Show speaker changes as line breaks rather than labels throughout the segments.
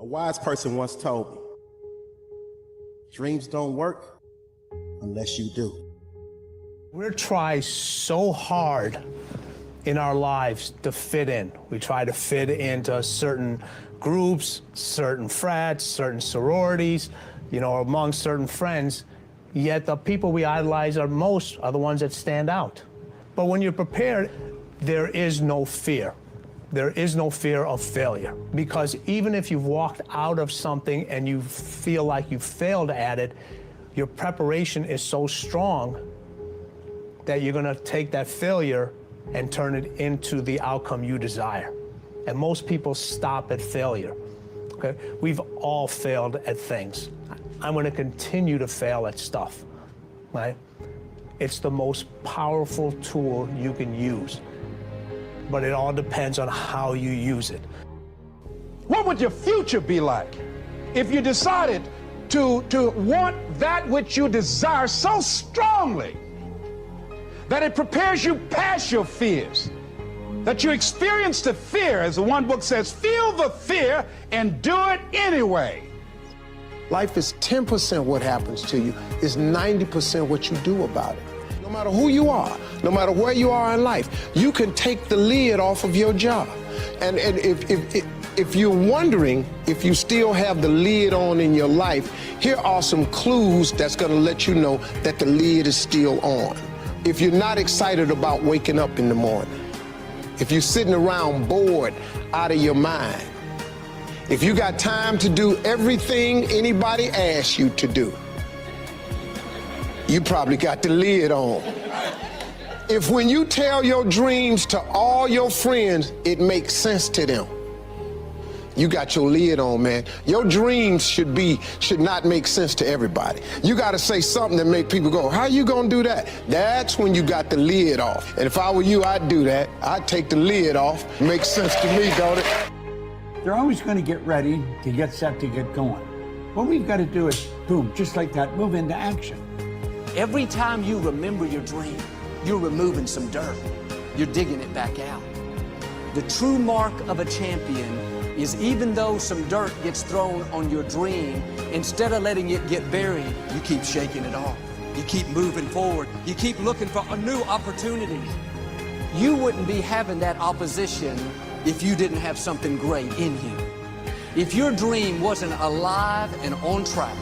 A wise person once told me, dreams don't work unless you do.
We try so hard in our lives to fit in. We try to fit into certain groups, certain frats, certain sororities, you know, among certain friends, yet the people we idolize are the ones that stand out. But when you're prepared, there is no fear. There is no fear of failure, because even if you've walked out of something and you feel like you failed at it, your preparation is so strong that you're gonna take that failure and turn it into the outcome you desire. And most people stop at failure, okay? We've all failed at things. I'm gonna continue to fail at stuff, right? It's the most powerful tool you can use, but it all depends on how you use it.
What would your future be like if you decided to want that which you desire so strongly that it prepares you past your fears, that you experience the fear, as the one book says, feel the fear and do it anyway?
Life is 10% what happens to you, it's 90% what you do about it. No matter who you are, no matter where you are in life, you can take the lid off of your job. And if you're wondering if you still have the lid on in your life, here are some clues that's gonna let you know that the lid is still on. If you're not excited about waking up in the morning, if you're sitting around bored out of your mind, if you got time to do everything anybody asks you to do, you probably got the lid on. If when you tell your dreams to all your friends, it makes sense to them, you got your lid on, man. Your dreams should not make sense to everybody. You gotta say something that make people go, how you gonna do that? That's when you got the lid off. And if I were you, I'd do that. I'd take the lid off. Makes sense to me, don't it?
They're always gonna get ready to get set to get going. What we've gotta do is, boom, just like that, move into action.
Every time you remember your dream, you're removing some dirt. You're digging it back out. The true mark of a champion is, even though some dirt gets thrown on your dream, instead of letting it get buried, you keep shaking it off. You keep moving forward. You keep looking for a new opportunity. You wouldn't be having that opposition if you didn't have something great in you. If your dream wasn't alive and on track,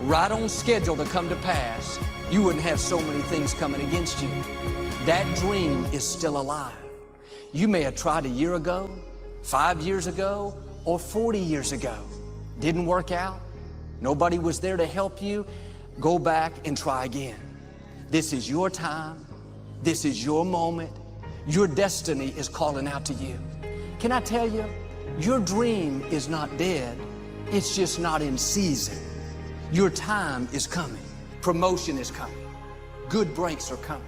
right on schedule to come to pass, you wouldn't have so many things coming against you. That dream is still alive. You may have tried a year ago, 5 years ago, or 40 years ago. Didn't work out. Nobody was there to help you. Go back and try again. This is your time. This is your moment. Your destiny is calling out to you. Can I tell you, your dream is not dead. It's just not in season. Your time is coming. Promotion is coming. Good breaks are coming.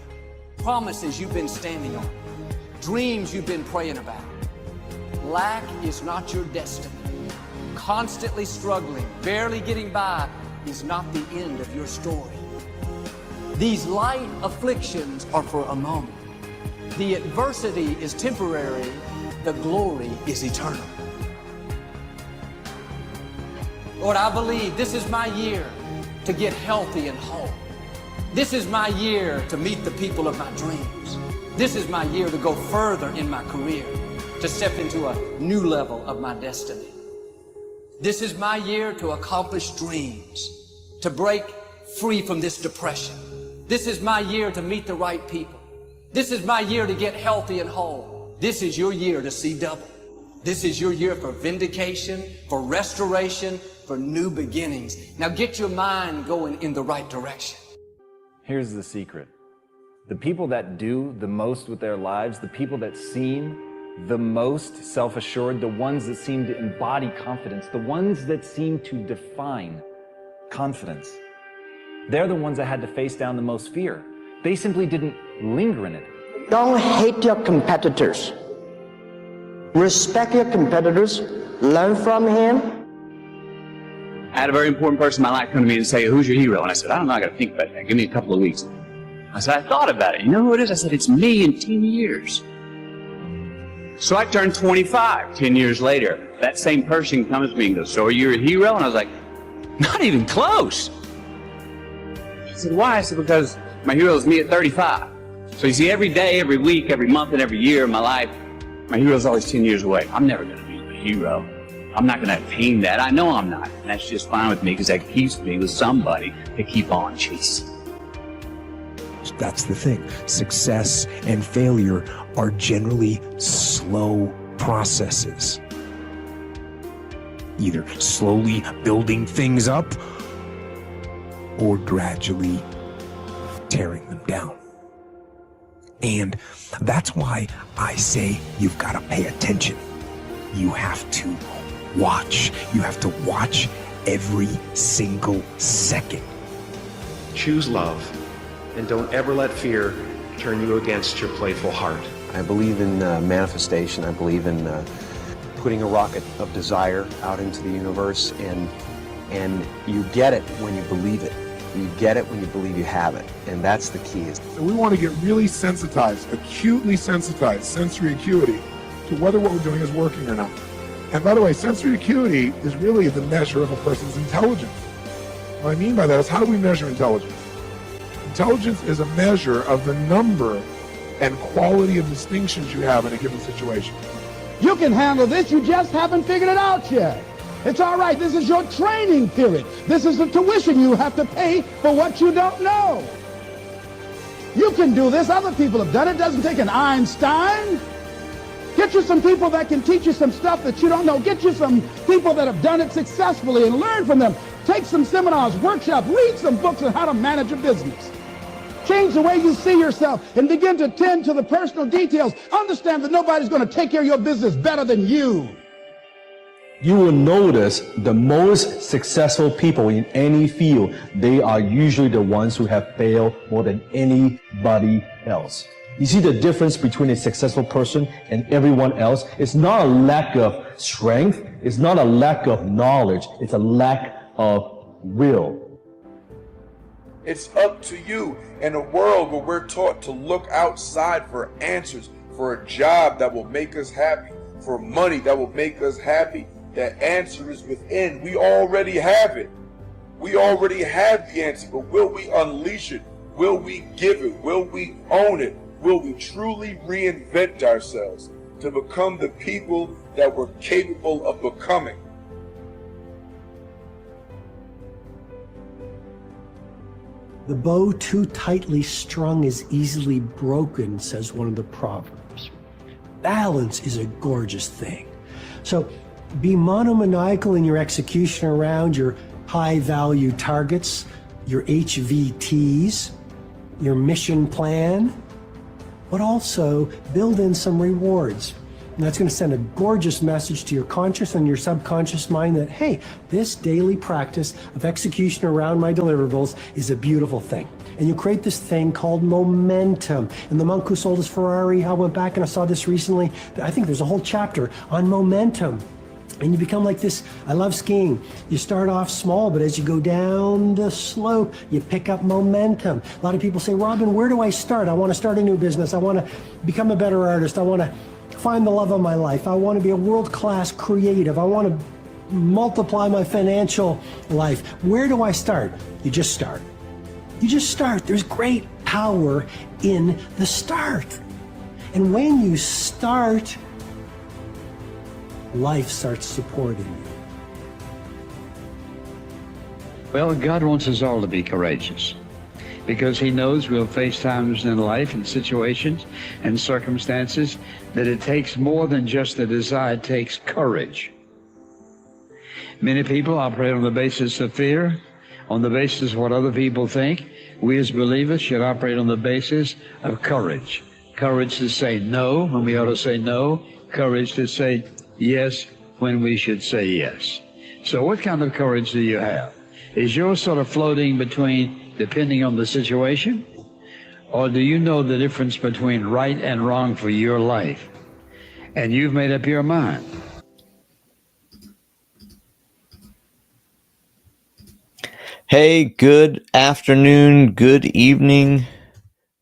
Promises you've been standing on. Dreams you've been praying about. Lack is not your destiny. Constantly struggling, barely getting by is not the end of your story. These light afflictions are for a moment. The adversity is temporary. The glory is eternal. Lord, I believe this is my year to get healthy and whole. This is my year to meet the people of my dreams. This is my year to go further in my career, to step into a new level of my destiny. This is my year to accomplish dreams, to break free from this depression. This is my year to meet the right people. This is my year to get healthy and whole. This is your year to see double. This is your year for vindication, for restoration, for new beginnings. Now get your mind going in the right direction.
Here's the secret. The people that do the most with their lives, the people that seem the most self-assured, the ones that seem to embody confidence, the ones that seem to define confidence, they're the ones that had to face down the most fear. They simply didn't linger in it.
Don't hate your competitors. Respect your competitors. Learn from him.
I had a very important person in my life come to me and say, who's your hero? And I said, I don't know, I got to think about that. Give me a couple of weeks. I said, I thought about it. You know who it is? I said, it's me in 10 years. So I turned 25 10 years later. That same person comes to me and goes, so are you a hero? And I was like, not even close. He said, why? I said, because my hero is me at 35. So you see, every day, every week, every month, and every year of my life, my hero is always 10 years away. I'm never going to be a hero. I'm not going to attain that. I know I'm not. And that's just fine with me because that keeps me with somebody to keep on chasing.
That's the thing. Success and failure are generally slow processes. Either slowly building things up or gradually tearing them down. And that's why I say you've got to pay attention. You have to watch. You have to watch every single second.
Choose love, and don't ever let fear turn you against your playful heart.
I believe in manifestation. I believe in putting a rocket of desire out into the universe, and you get it when you believe it. You get it when you believe you have it, and that's the key.
So we want to get really sensitized, acutely sensitized, sensory acuity, to whether what we're doing is working or not. And by the way, sensory acuity is really the measure of a person's intelligence. What I mean by that is, how do we measure intelligence? Intelligence is a measure of the number and quality of distinctions you have in a given situation.
You can handle this, you just haven't figured it out yet. It's all right, this is your training period. This is the tuition you have to pay for what you don't know. You can do this, other people have done it. It doesn't take an Einstein. Get you some people that can teach you some stuff that you don't know. Get you some people that have done it successfully and learn from them. Take some seminars, workshops, read some books on how to manage a business. Change the way you see yourself and begin to tend to the personal details. Understand that nobody's going to take care of your business better than you.
You will notice the most successful people in any field, they are usually the ones who have failed more than anybody else. You see the difference between a successful person and everyone else? It's not a lack of strength. It's not a lack of knowledge. It's a lack of will.
It's up to you in a world where we're taught to look outside for answers, for a job that will make us happy, for money that will make us happy. The answer is within. We already have it. We already have the answer, but will we unleash it? Will we give it? Will we own it? Will we truly reinvent ourselves to become the people that we're capable of becoming?
The bow too tightly strung is easily broken, says one of the proverbs. Balance is a gorgeous thing. So be monomaniacal in your execution around your high-value targets, your HVTs, your mission plan, but also build in some rewards. And that's going to send a gorgeous message to your conscious and your subconscious mind that, hey, this daily practice of execution around my deliverables is a beautiful thing. And you create this thing called momentum. And the monk who sold his Ferrari, I went back and I saw this recently. I think there's a whole chapter on momentum. And you become like this. I love skiing. You start off small, but as you go down the slope, you pick up momentum. A lot of people say, Robin, where do I start? I want to start a new business. I want to become a better artist. I want to find the love of my life. I want to be a world-class creative. I want to multiply my financial life. Where do I start? You just start. You just start. There's great power in the start. And when you start, life starts supporting you.
Well, God wants us all to be courageous because he knows we'll face times in life and situations and circumstances that it takes more than just a desire, it takes courage. Many people operate on the basis of fear, on the basis of what other people think. We as believers should operate on the basis of courage. Courage to say no when we ought to say no. Courage to say yes when we should say yes. So what kind of courage do you have? Is yours sort of floating between depending on the situation? Or do you know the difference between right and wrong for your life? And you've made up your mind.
Hey, good afternoon, good evening,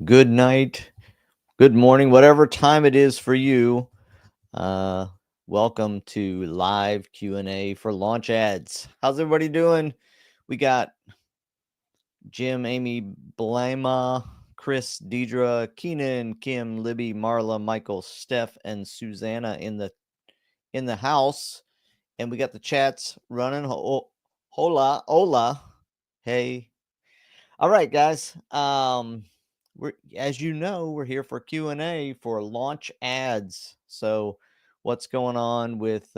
good night, good morning, whatever time it is for you. Welcome to live Q&A for Launch Ads. How's everybody doing? We got Jim, Amy, Blama, Chris, Deidre, Keenan, Kim, Libby, Marla, Michael, Steph, and Susanna in the house, and we got the chats running. Hola, hey. All right, guys. We're, as you know, we're here for Q&A for Launch Ads. So, what's going on with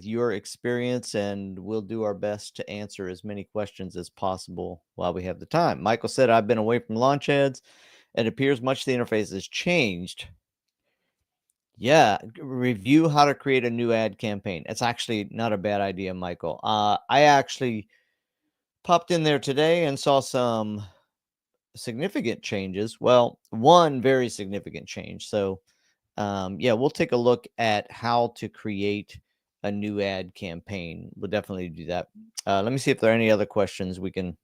your experience, and we'll do our best to answer as many questions as possible while we have the time. Michael said, I've been away from Launch Ads. It appears much the interface has changed. Yeah, review how to create a new ad campaign. It's actually not a bad idea, Michael. I actually popped in there today and saw some significant changes. Well, one very significant change. So, yeah, we'll take a look at how to create a new ad campaign. We'll definitely do that. Let me see if there are any other questions we can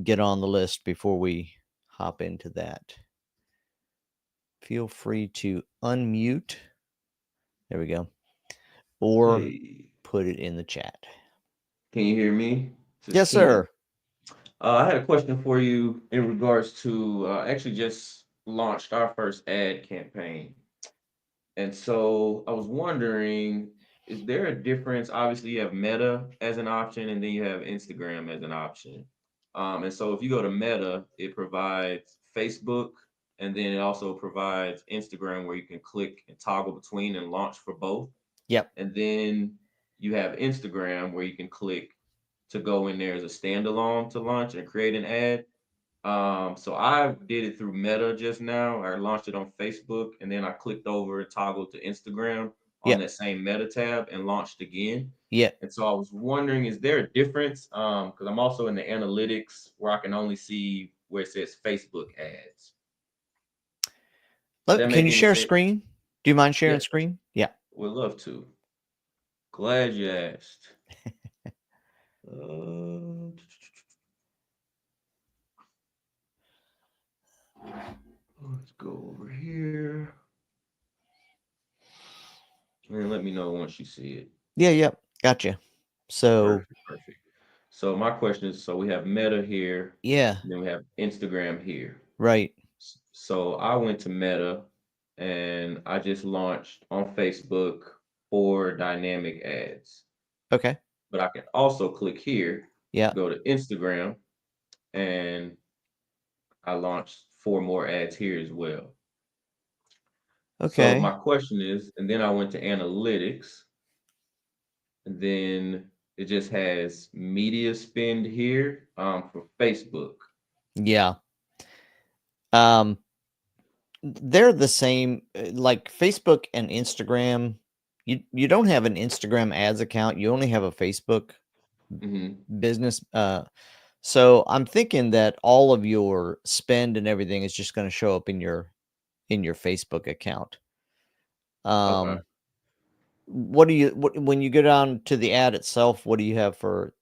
get on the list before we hop into that. Feel free to unmute. There we go. Or put it in the chat.
Can you hear me?
Yes, sir.
I had a question for you in regards to actually just launched our first ad campaign. And so I was wondering, is there a difference? Obviously, you have Meta as an option, and then you have Instagram as an option. And so if you go to Meta, it provides Facebook, and then it also provides Instagram where you can click and toggle between and launch for both.
Yep.
And then you have Instagram where you can click to go in there as a standalone to launch and create an ad. So I did it through Meta just now. I launched it on Facebook, and then I clicked over and toggled to Instagram on that same Meta tab and launched again.
Yeah.
And so I was wondering, is there a difference? Because I'm also in the analytics where I can only see where it says Facebook ads.
Can you share screen? Do you mind sharing screen? Yeah.
Would love to. Glad you asked. Let's go over here. And let me know once you see it.
Yeah. Gotcha. So
perfect. So my question is, so we have Meta here.
Yeah.
And then we have Instagram here.
Right.
So I went to Meta and I just launched on Facebook 4 dynamic ads.
Okay.
But I can also click here.
Yeah.
Go to Instagram and I launched 4 more ads here as well.
Okay.
So my question is, and then I went to analytics, and then it just has media spend here for Facebook.
Yeah. They're the same, like Facebook and Instagram. You don't have an Instagram ads account. You only have a Facebook business. So I'm thinking that all of your spend and everything is just going to show up in your Facebook account.
Okay.
What do you when you go down to the ad itself, what do you have for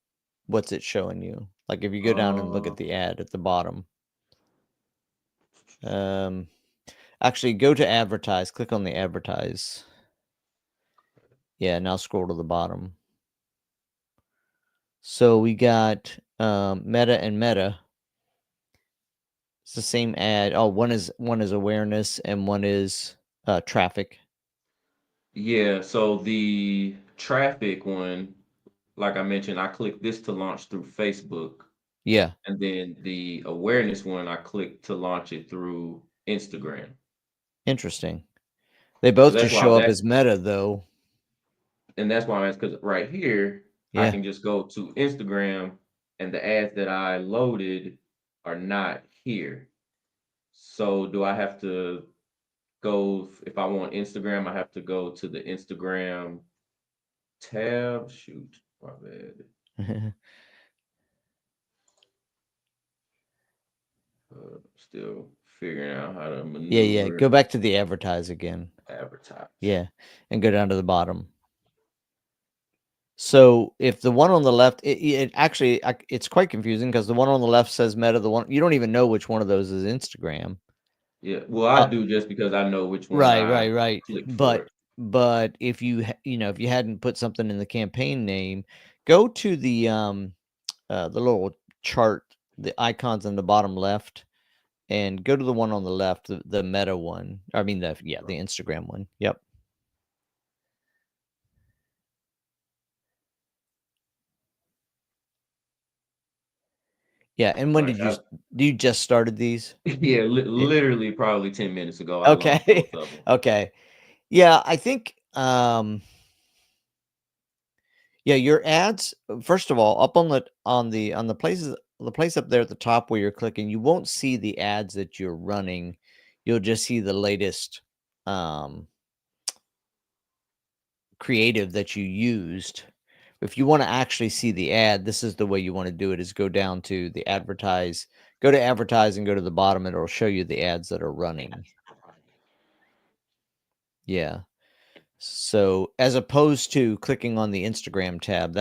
what's it showing you? Like if you go down and look at the ad at the bottom. Actually go to advertise, click on the advertise. Yeah, now scroll to the bottom. So we got Meta and Meta. It's the same ad. Oh, one is awareness and one is traffic.
Yeah, so the traffic one, like I mentioned, I clicked this to launch through Facebook.
Yeah.
And then the awareness one, I clicked to launch it through Instagram.
Interesting. They both just show up as Meta though.
And that's why I'm asking, because right here, I can just go to Instagram and the ads that I loaded are not here. So do I have to go, if I want Instagram, I have to go to the Instagram tab. Shoot, my bad. Still figuring out how to maneuver.
Yeah. Go back to the advertise again.
Advertise.
Yeah, and go down to the bottom. So if the one on the left, it actually it's quite confusing because the one on the left says Meta. The one you don't even know which one of those is Instagram.
Yeah. Well, I do just because I know which one
Right,
I
right.
clicked for.
But if if you hadn't put something in the campaign name, go to the little chart, the icons in the bottom left, and go to the one on the left, the Meta one. I mean the Instagram one. Yep. Yeah, and when
Right.
you just started these?
Yeah, literally probably 10 minutes ago I launched
Okay.
both of them.
Okay. Yeah, I think yeah, your ads, first of all, up on the place up there at the top where you're clicking, you won't see the ads that you're running. You'll just see the latest creative that you used. If you want to actually see the ad, this is the way you want to do it, is go down to the advertise, go to advertise and go to the bottom. It'll show you the ads that are running. Yeah. So as opposed to clicking on the Instagram tab,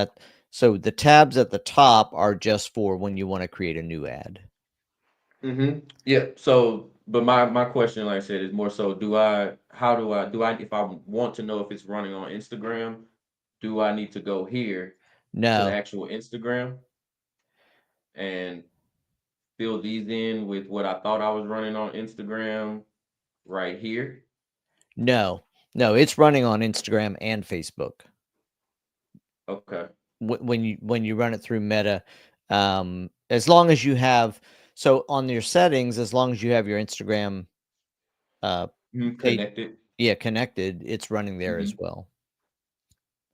so the tabs at the top are just for when you want to create a new ad.
Yeah. So, but my question, like I said, is more so: if I want to know if it's running on Instagram, do I need to go here to the
No.
actual Instagram and fill these in with what I thought I was running on Instagram right here?
No, it's running on Instagram and Facebook.
Okay.
When you run it through Meta, as long as you have, so on your settings, as long as you have your Instagram
Connected.
Yeah, connected, it's running there as
Mhm.
well.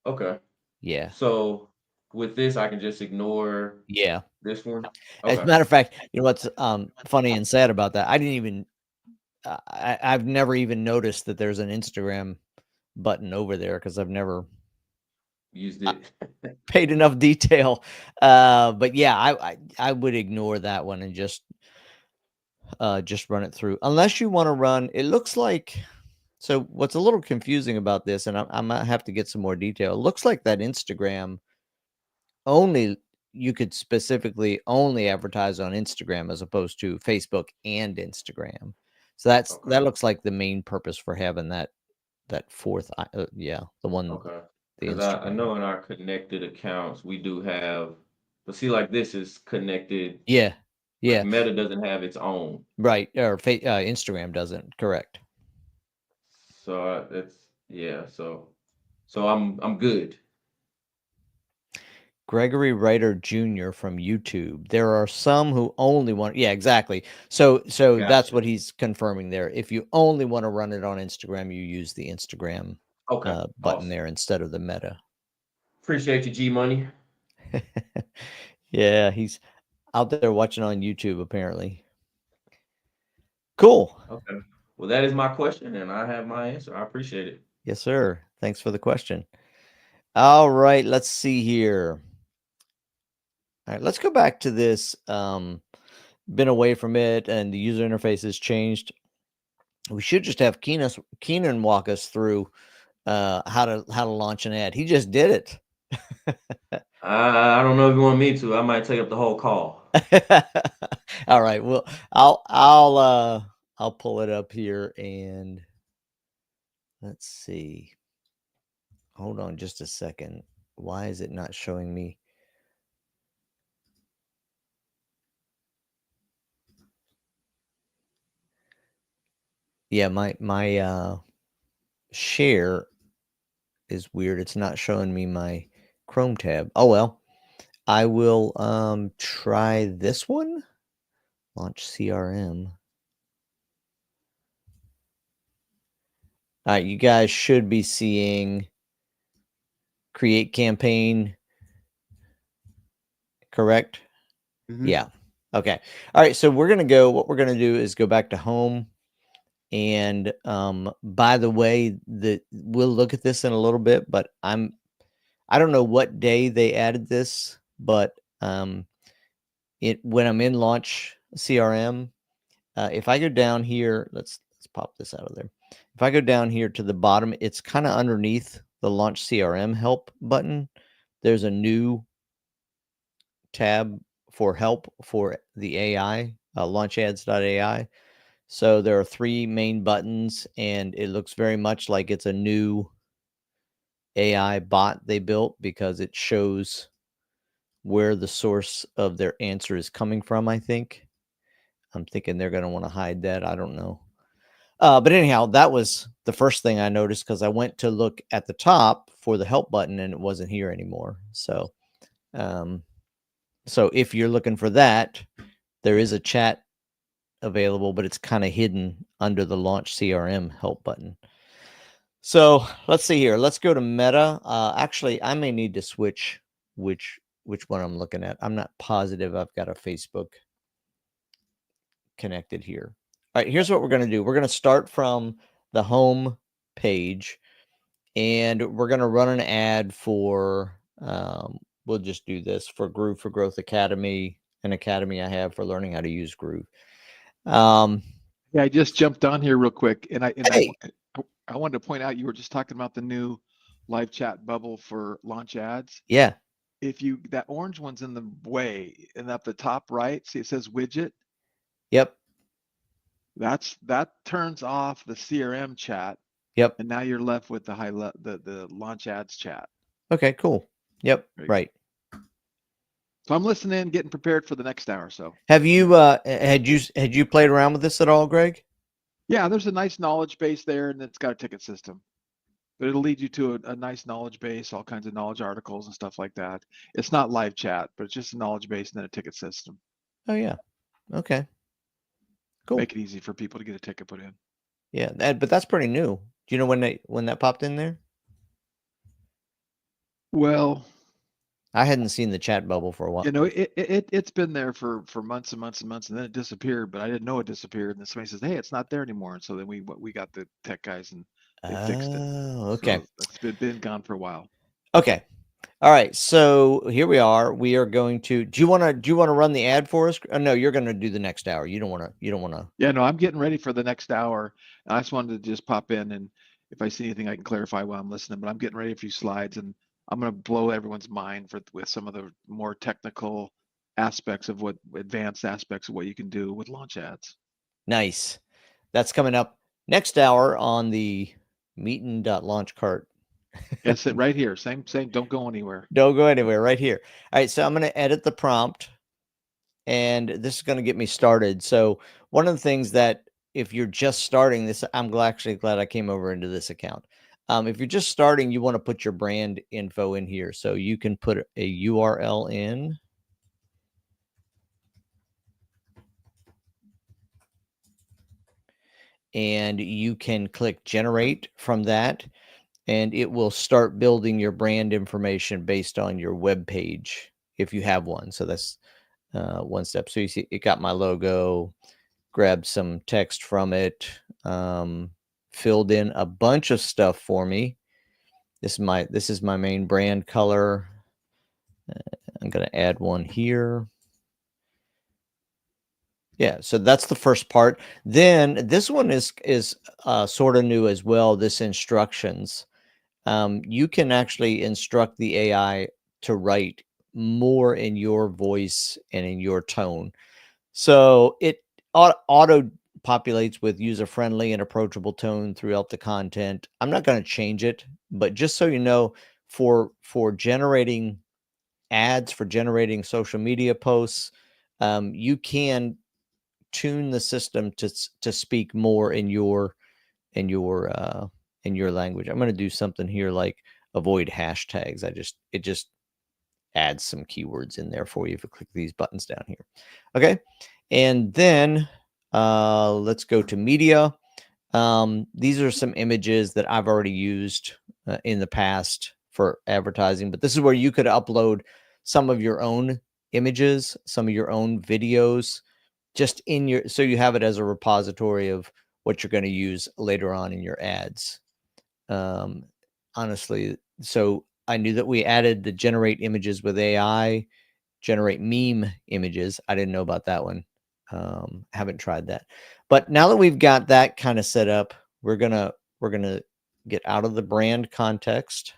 Okay.
Yeah.
So with this, I can just ignore
Yeah.
this one.
As a
Okay.
matter of fact, you know what's funny and sad about that? I didn't even I've never even noticed that there's an Instagram button over there because I've never
Used it.
paid enough detail. But yeah, I would ignore that one and just run it through. Unless you want to run, it looks like, so what's a little confusing about this, and I might have to get some more detail. It looks like that Instagram only, you could specifically only advertise on Instagram as opposed to Facebook and Instagram. So that looks like the main purpose for having that fourth, the one,
Okay.
the
Because I
Instagram.
know in our connected accounts we do have, but see, like this is connected.
Yeah. Yeah.
Like Meta doesn't have its own.
Right. Or Instagram doesn't. Correct.
So that's yeah. So I'm good.
Gregory Writer Jr. from YouTube. There are some who only want, yeah, exactly. So that's
Gotcha.
what he's confirming there. If you only want to run it on Instagram, you use the Instagram
Okay.
button
Awesome.
there instead of the Meta.
Appreciate you, G Money.
Yeah, he's out there watching on YouTube apparently. Cool.
Okay. Well, that is my question, and I have my answer. I appreciate it.
Yes, sir. Thanks for the question. All right, let's see here. All right, let's go back to this. Been away from it, and the user interface has changed. We should just have Keenan walk us through how to launch an ad. He just did it.
I don't know if you want me to. I might take up the whole call.
All right. Well, I'll pull it up here and let's see. Hold on just a second. Why is it not showing me? Yeah, my share is weird. It's not showing me my Chrome tab. Oh well. I will try this one. Launch CRM. All right, you guys should be seeing create campaign. Correct? Yeah. Okay. All right. So what we're going to do is go back to home. And by the way, we'll look at this in a little bit, but I don't know what day they added this, but when I'm in launch CRM, if I go down here, let's pop this out of there. If I go down here to the bottom, it's kind of underneath the launch CRM help button. There's a new tab for help for the AI, launchads.ai. So there are 3 main buttons, and it looks very much like it's a new AI bot they built because it shows where the source of their answer is coming from, I think. I'm thinking they're going to want to hide that. I don't know. But anyhow, that was the first thing I noticed because I went to look at the top for the help button and it wasn't here anymore. So, so if you're looking for that, there is a chat available, but it's kind of hidden under the Launch CRM help button. So let's see here. Let's go to Meta. Actually, I may need to switch which one I'm looking at. I'm not positive I've got a Facebook connected here. All right, here's what we're going to do. We're going to start from the home page, and we're going to run an ad for, we'll just do this, for Groove for Growth Academy, an academy I have for learning how to use Groove.
Yeah, I just jumped on here real quick, and I wanted to point out you were just talking about the new live chat bubble for launch ads.
Yeah.
If you, that orange one's in the way, and up the top right, see it says widget.
Yep.
That turns off the CRM chat.
Yep.
And now you're left with the launch ads chat.
Okay, cool. Yep. Right.
So I'm listening, getting prepared for the next hour or so.
Have you had you played around with this at all, Greg?
Yeah, there's a nice knowledge base there, and it's got a ticket system. But it'll lead you to a nice knowledge base, all kinds of knowledge articles and stuff like that. It's not live chat, but it's just a knowledge base and then a ticket system.
Oh yeah. Okay. Cool.
Make it easy for people to get a ticket put in.
Yeah, but that's pretty new. Do you know when that popped in there?
Well,
I hadn't seen the chat bubble for a while.
you know, it's been there for months and months and months, and then it disappeared. But I didn't know it disappeared. And then somebody says, "Hey, it's not there anymore." And so then we got the tech guys and they fixed it.
Oh, okay.
So it's been gone for a while.
Okay. All right. So here we are. We are going to. Do you want to run the ad for us? No, you're going to do the next hour. You don't want to.
Yeah, no, I'm getting ready for the next hour. I just wanted to just pop in, and if I see anything, I can clarify while I'm listening. But I'm getting ready for a few slides, and I'm going to blow everyone's mind with some of the more technical aspects of advanced aspects of what you can do with launch ads.
Nice. That's coming up next hour on the Meetin.LaunchCart.
It's it right here. Same. Don't go anywhere.
Don't go anywhere. Right here. All right. So I'm going to edit the prompt, and this is going to get me started. So one of the things that if you're just starting this, I'm actually glad I came over into this account. If you're just starting, you want to put your brand info in here. So you can put a URL in. And you can click generate from that, and it will start building your brand information based on your web page if you have one. So that's one step. So you see it got my logo, grabbed some text from it, filled in a bunch of stuff for me. This is my main brand color. I'm going to add one here. Yeah, so that's the first part. Then this one is sort of new as well, this instructions. You can actually instruct the AI to write more in your voice and in your tone. So it auto populates with user-friendly and approachable tone throughout the content. I'm not going to change it, but just so you know, for generating ads, for generating social media posts, you can tune the system to speak more in your language. I'm going to do something here like avoid hashtags. It just adds some keywords in there for you if you click these buttons down here. Okay. And then let's go to media. These are some images that I've already used in the past for advertising, but this is where you could upload some of your own images, some of your own videos, just in your, so you have it as a repository of what you're going to use later on in your ads. Honestly, so I knew that we added the generate images with AI, generate meme images. I didn't know about that one. Haven't tried that. But now that we've got that kind of set up, we're gonna get out of the brand context,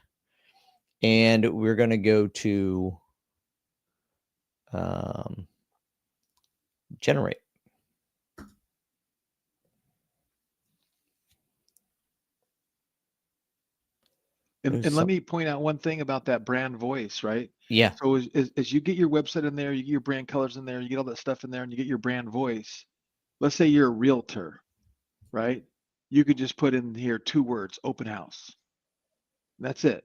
and we're gonna go to generate.
And let me point out one thing about that brand voice, right?
Yeah.
So as you get your website in there, you get your brand colors in there, you get all that stuff in there, and you get your brand voice. Let's say you're a realtor, right? You could just put in here 2 words, open house. That's it.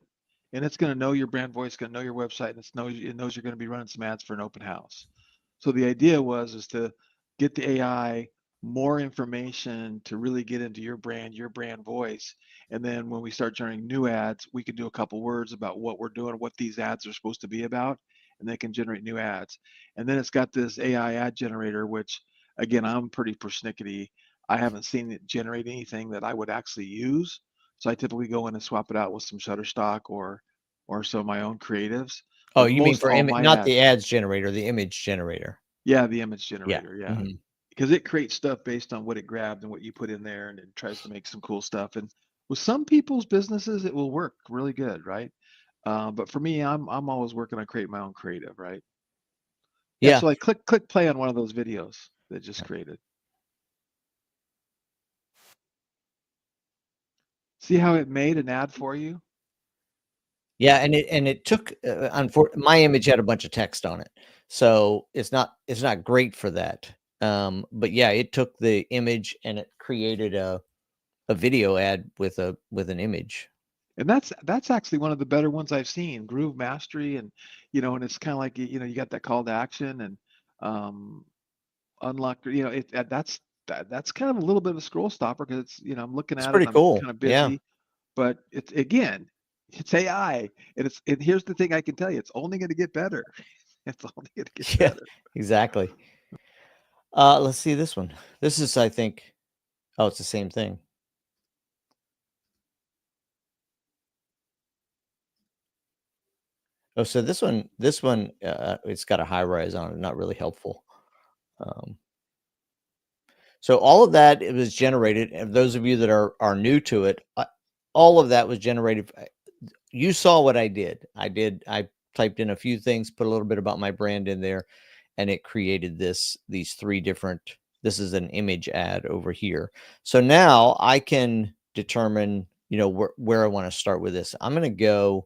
And it's going to know your brand voice, going to know your website, and it knows you're going to be running some ads for an open house. So the idea is to get the AI more information to really get into your brand voice. And then when we start generating new ads, we can do a couple words about what we're doing, what these ads are supposed to be about, and they can generate new ads. And then it's got this AI ad generator, which again, I'm pretty persnickety. I haven't seen it generate anything that I would actually use. So I typically go in and swap it out with some Shutterstock or some of my own creatives.
Oh,
But
you mean
most
for
all
image,
my
not
ads,
the ads generator, the image generator.
yeah, the image
Yeah.
generator, yeah.
Mhm.
Because it creates stuff based on what it grabbed and what you put in there, and it tries to make some cool stuff. And with some people's businesses, it will work really good, right? But for me, I'm always working on creating my own creative, right? Yeah.
Yeah.
So like click play on one of those videos that just created. See how it made an ad for you?
Yeah, and it took my image had a bunch of text on it, so it's not great for that. But yeah, it took the image and it created a video ad with an image.
And that's actually one of the better ones I've seen. Groove Mastery, and and it's kind of like you got that call to action and unlock. That's kind of a little bit of a scroll stopper because it's I'm looking
It's
at it
pretty
and I'm
cool.
kind of
Yeah.
busy, but it's again it's AI, and here's the thing I can tell you, it's only going to get better. It's only going to get
Yeah,
better.
exactly. Let's see this one. This is, I think, oh, it's the same thing. Oh, so this one, it's got a high rise on it, not really helpful. So all of that, it was generated, and those of you that are new to it, all of that was generated. You saw what I did. I typed in a few things, put a little bit about my brand in there, and it created these 3 different. This is an image ad over here. So now I can determine, where I want to start with this. I'm going to go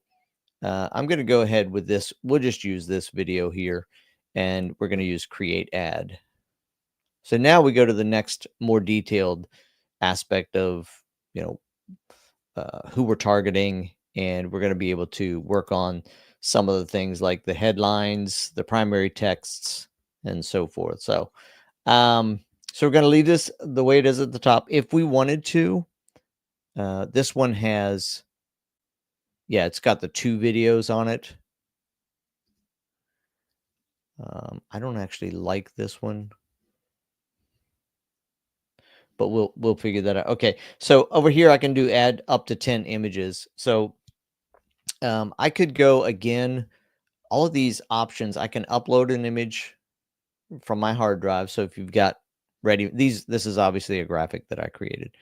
ahead with this. We'll just use this video here, and we're going to use create ad. So now we go to the next more detailed aspect of, who we're targeting, and we're going to be able to work on some of the things like the headlines, the primary texts, and so forth. So, so we're going to leave this the way it is at the top. If we wanted to, this one has, yeah, it's got the 2 videos on it. I don't actually like this one, but we'll figure that out. Okay, so over here I can do add up to 10 images. So I could go again, all of these options. I can upload an image from my hard drive. So if you've got ready, this is obviously a graphic that I created.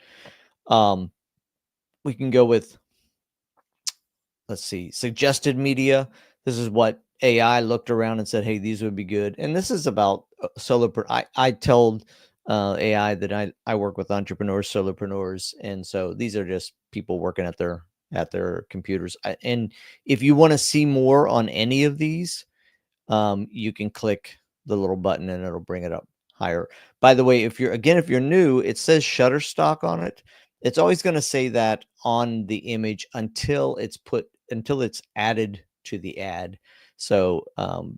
We can go with, let's see, suggested media. This is what AI looked around and said, hey, these would be good. And this is about I told AI that I work with entrepreneurs, solopreneurs, and so these are just people working at their computers. And if you want to see more on any of these, you can click the little button and it'll bring it up higher. By the way, if you're new, it says Shutterstock on it. It's always going to say that on the image until it's added to the ad. So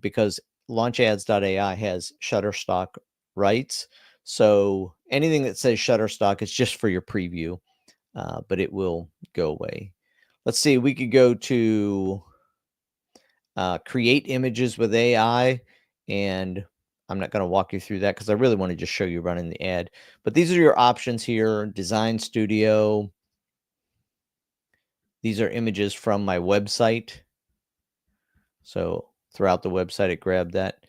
because launchads.ai has Shutterstock rights, so anything that says Shutterstock is just for your preview, but it will go away. Let's see, we could go to create images with AI, and I'm not going to walk you through that because I really want to just show you running the ad. But these are your options here. Design Studio. These are images from my website. So throughout the website, it grabbed that.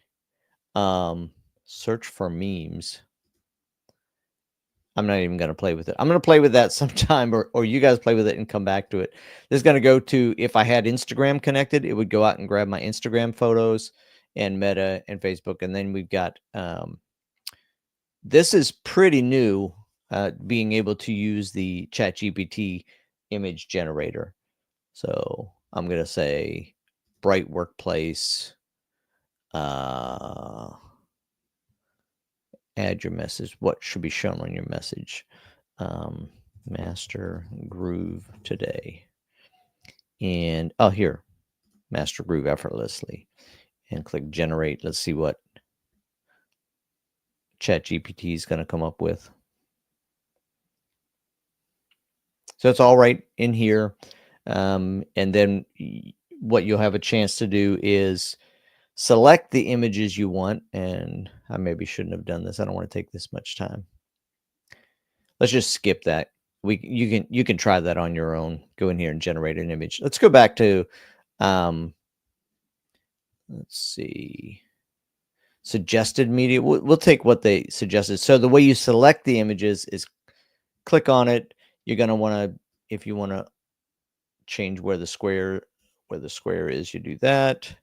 Search for memes. I'm not even going to play with it. I'm going to play with that sometime, or you guys play with it and come back to it. This is going to go to, if I had Instagram connected, it would go out and grab my Instagram photos and Meta and Facebook. And then we've got, this is pretty new, being able to use the ChatGPT image generator. So I'm going to say bright workplace. Add your message. What should be shown on your message? Master Groove today. And here, Master Groove effortlessly. And click generate. Let's see what ChatGPT is going to come up with. So it's all right in here. And then what you'll have a chance to do is select the images you want. And I maybe shouldn't have done this. I don't want to take this much time. Let's just skip that. You can try that on your own. Go in here and generate an image. Let's go back to let's see, suggested media. We'll take what they suggested. So the way you select the images is click on it. You're going to want to, if you want to change where the square is, you do that.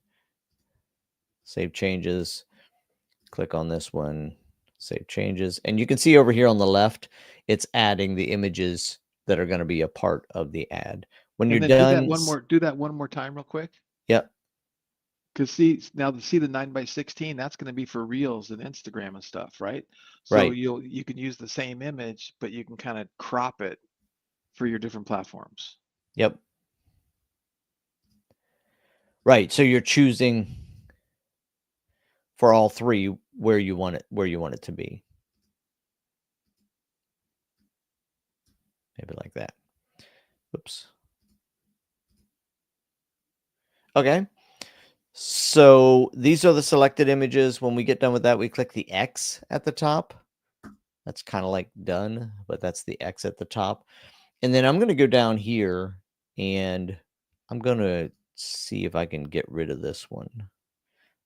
Save changes. Click on this one. Save changes. And you can see over here on the left, it's adding the images that are going to be a part of the ad. When you're done,
do that one more time real quick.
Yep.
Because see the 9:16, that's going to be for Reels and Instagram and stuff, right? So
right.
you can use the same image, but you can kind of crop it for your different platforms.
Yep. Right. So you're choosing for all three where you want it to be. Maybe like that. Oops. Okay. So these are the selected images. When we get done with that, we click the X at the top. That's kind of like done, but that's the X at the top. And then I'm going to go down here and I'm going to see if I can get rid of this one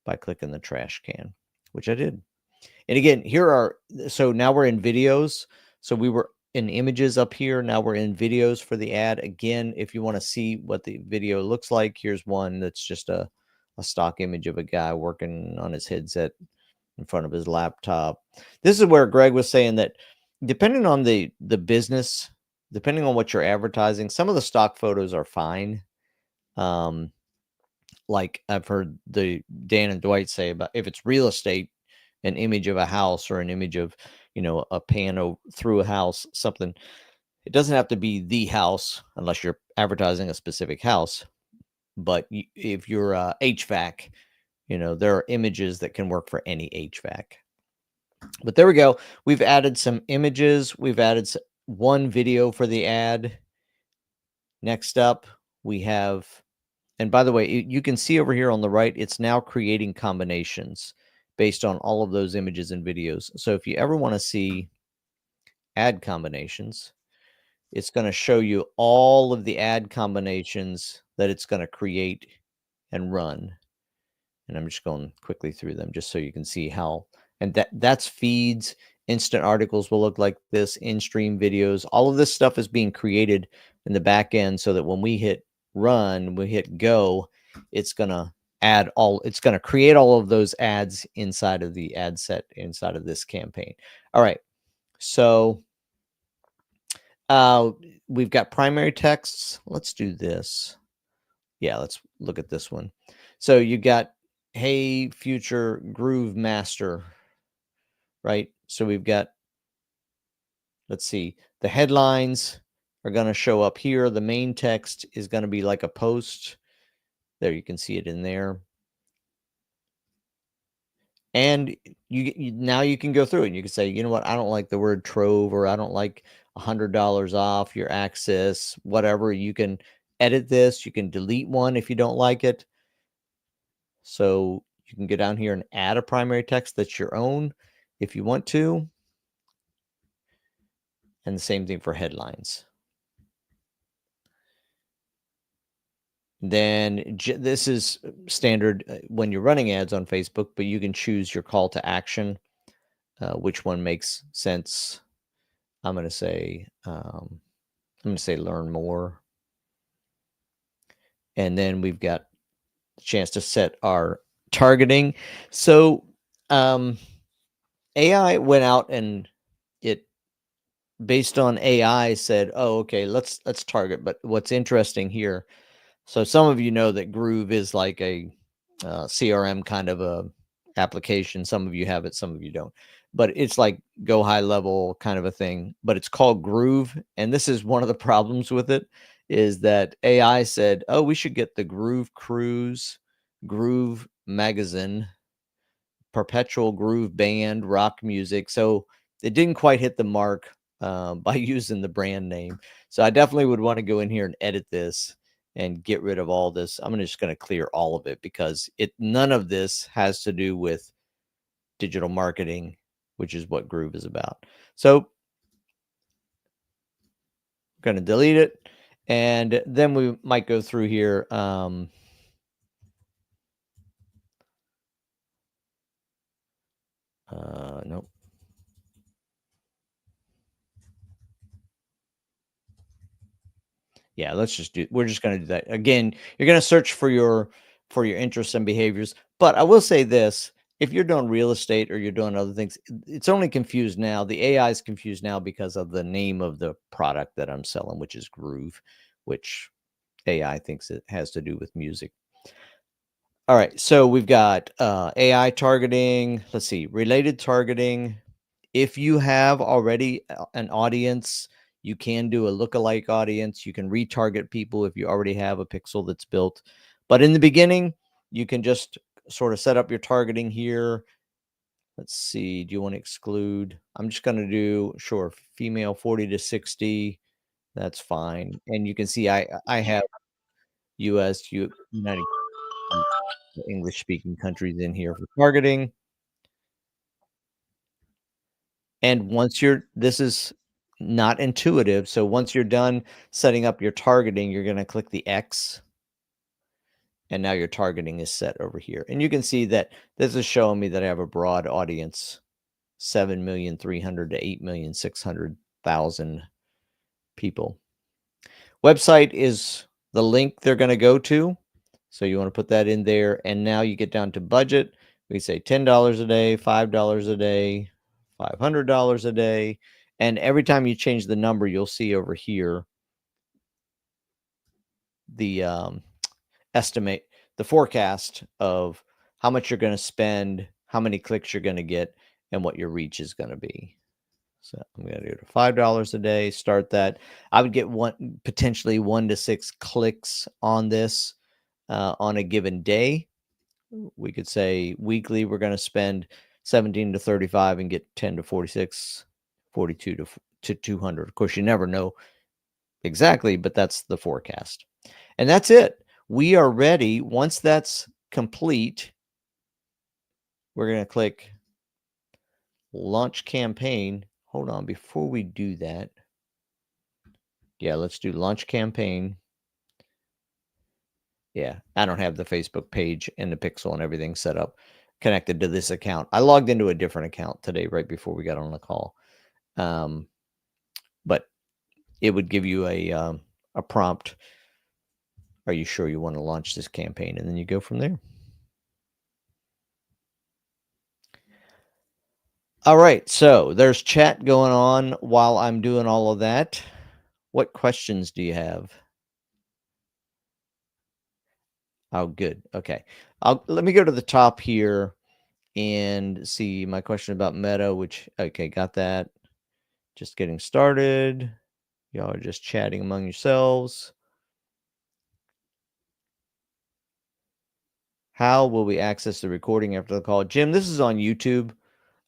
by clicking the trash can, which I did. And again, so now we're in videos. So we were in images up here. Now we're in videos for the ad. Again, if you want to see what the video looks like, here's one that's just a stock image of a guy working on his headset in front of his laptop. This is where Greg was saying that depending on the business, depending on what you're advertising, some of the stock photos are fine. Like I've heard Dan and Dwight say about if it's real estate, an image of a house or an image of, a pan through a house, something. It doesn't have to be the house unless you're advertising a specific house. But if you're HVAC, there are images that can work for any HVAC. But there we go. We've added some images. We've added one video for the ad. Next up, we have, and by the way, you can see over here on the right, it's now creating combinations based on all of those images and videos. So if you ever want to see ad combinations, it's going to show you all of the ad combinations that it's going to create and run. And I'm just going quickly through them just so you can see how, and that's feeds. Instant articles will look like this, in-stream videos. All of this stuff is being created in the back end so that when we hit run, we hit go, it's going to create all of those ads inside of the ad set inside of this campaign. All right. So we've got primary texts. Let's do this. Yeah, let's look at this one. So you got, hey, future Groove Master, right? So we've got, let's see, the headlines are going to show up here. The main text is going to be like a post. There, you can see it in there. And now you can go through it and you can say, you know what, I don't like the word trove, or I don't like $100 off your access, whatever. You can edit this. You can delete one if you don't like it. So you can go down here and add a primary text that's your own if you want to. And the same thing for headlines. Then this is standard when you're running ads on Facebook, but you can choose your call to action, which one makes sense. I'm going to say learn more. And then we've got a chance to set our targeting. So AI went out and it, based on AI, said, oh, okay, let's target. But what's interesting here, So some of you know that Groove is like a CRM kind of a application. Some of you have it, some of you don't. But it's like go high level kind of a thing. But it's called Groove. And this is one of the problems with it, is that AI said, oh, we should get the Groove Cruise, Groove Magazine, Perpetual Groove Band, rock music. So it didn't quite hit the mark by using the brand name. So I definitely would want to go in here and edit this and get rid of all this. I'm just going to clear all of it because none of this has to do with digital marketing, which is what Groove is about. So I'm going to delete it. And then we might go through here. Nope. Yeah, we're just going to do that. Again, you're going to search for your interests and behaviors. But I will say this, if you're doing real estate or you're doing other things, it's only confused now. The AI is confused now because of the name of the product that I'm selling, which is Groove, which AI thinks it has to do with music. All right, so we've got AI targeting. Let's see, related targeting. If you have already an audience, you can do a lookalike audience. You can retarget people if you already have a pixel that's built. But in the beginning, you can just sort of set up your targeting here. Let's see, do you want to exclude? I'm just going to do, sure, female 40 to 60. That's fine. And you can see I have US, United English speaking countries in here for targeting. And once this is not intuitive. So once you're done setting up your targeting, you're going to click the X. And now your targeting is set over here. And you can see that this is showing me that I have a broad audience, 7,300,000 to 8,600,000 people. Website is the link they're going to go to. So you want to put that in there. And now you get down to budget. We say $10 a day, $5 a day, $500 a day. And every time you change the number, you'll see over here the estimate, the forecast of how much you're going to spend, how many clicks you're going to get, and what your reach is going to be. So I'm going to do it $5 a day, start that. I would get potentially 1 to 6 clicks on this on a given day. We could say weekly, we're going to spend 17 to 35 and get 10 to 46, 42 to 200. Of course, you never know exactly, but that's the forecast. And that's it. We are ready. Once that's complete, we're going to click launch campaign. Hold on, before we do that. Yeah, let's do launch campaign. Yeah, I don't have the Facebook page and the pixel and everything set up connected to this account. I logged into a different account today right before we got on the call. But it would give you a prompt. Are you sure you want to launch this campaign? And then you go from there. All right, so there's chat going on while I'm doing all of that. What questions do you have? Oh, good. Okay. Let me go to the top here and see my question about Meta, which, okay, got that. Just getting started. Y'all are just chatting among yourselves. How will we access the recording after the call? Jim, this is on YouTube.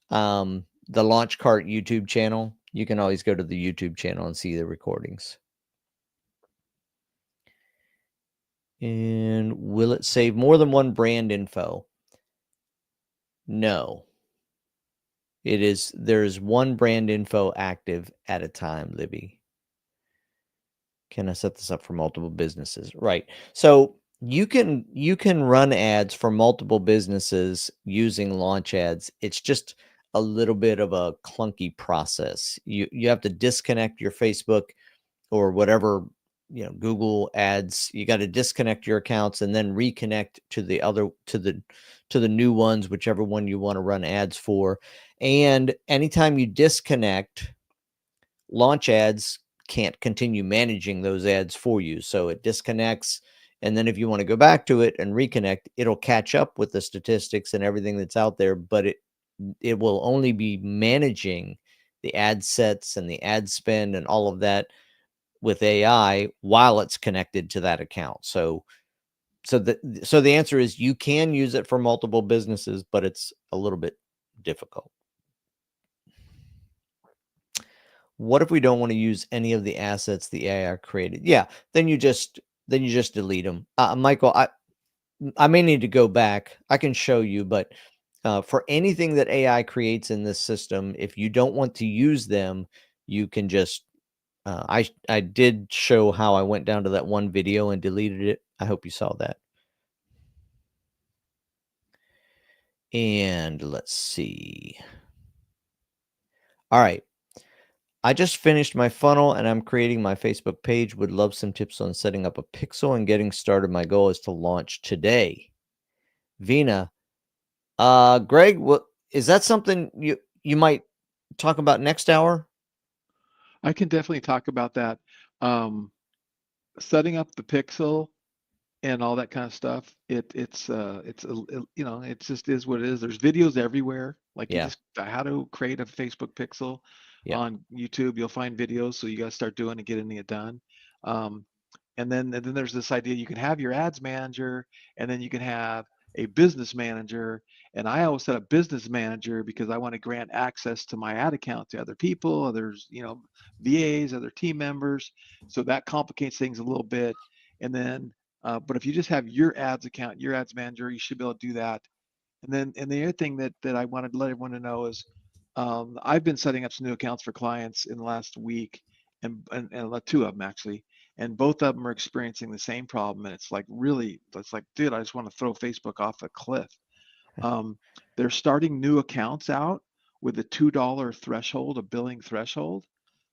The Launch Cart YouTube channel. You can always go to the YouTube channel and see the recordings. And will it save more than one brand info? No. There's one brand info active at a time, Libby. Can I set this up for multiple businesses? Right. So you can run ads for multiple businesses using Launch Ads. It's just a little bit of a clunky process. You have to disconnect your Facebook or whatever, Google Ads. You got to disconnect your accounts and then reconnect to the new ones, whichever one you want to run ads for. And anytime you disconnect, Launch Ads can't continue managing those ads for you. So it disconnects. And then if you want to go back to it and reconnect, it'll catch up with the statistics and everything that's out there, but it will only be managing the ad sets and the ad spend and all of that with AI while it's connected to that account. So the answer is you can use it for multiple businesses, but it's a little bit difficult. What if we don't want to use any of the assets the AI created? Yeah, then you just delete them. Michael, I may need to go back. I can show you, but for anything that AI creates in this system, if you don't want to use them, you can just I did show how I went down to that one video and deleted it. I hope you saw that. And let's see. All right. I just finished my funnel and I'm creating my Facebook page. Would love some tips on setting up a pixel and getting started. My goal is to launch today. Vina, Greg, is that something you might talk about next hour?
I can definitely talk about that. Setting up the pixel and all that kind of stuff. It just is what it is. There's videos everywhere. Like you just how to create a Facebook pixel on YouTube. You'll find videos. So you got to start doing and getting it done. And then there's this idea you can have your ads manager, and then you can have a business manager. And I always set up business manager because I want to grant access to my ad account to other people, others, VAs, other team members. So that complicates things a little bit. And then, but if you just have your ads account, your ads manager, you should be able to do that. And the other thing that I wanted to let everyone to know is I've been setting up some new accounts for clients in the last week, and two of them actually. And both of them are experiencing the same problem. And it's like, dude, I just want to throw Facebook off a cliff. They're starting new accounts out with a $2 threshold, a billing threshold.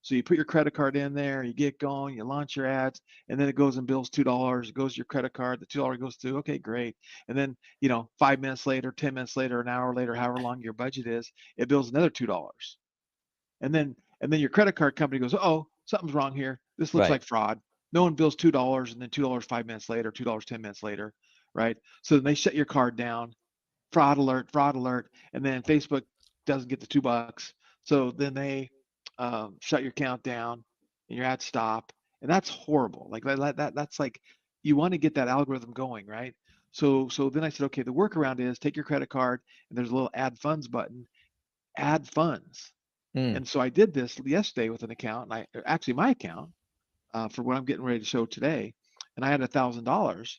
So you put your credit card in there, you get going, you launch your ads, and then it goes and bills $2. It goes to your credit card. The $2 goes through. Okay, great. And then, 5 minutes later, 10 minutes later, an hour later, however long your budget is, it bills another $2. And then your credit card company goes, oh, something's wrong here. This looks like fraud. No one bills $2 and then $2 5 minutes later, $2 10 minutes later, right? So then they shut your card down, fraud alert, and then Facebook doesn't get the $2. So then they shut your account down and your ads stop, and that's horrible. Like that's like, you want to get that algorithm going, right? So then I said, okay, the workaround is take your credit card and there's a little add funds button, add funds. And so I did this yesterday with an account, and my account for what I'm getting ready to show today, and I had $1,000,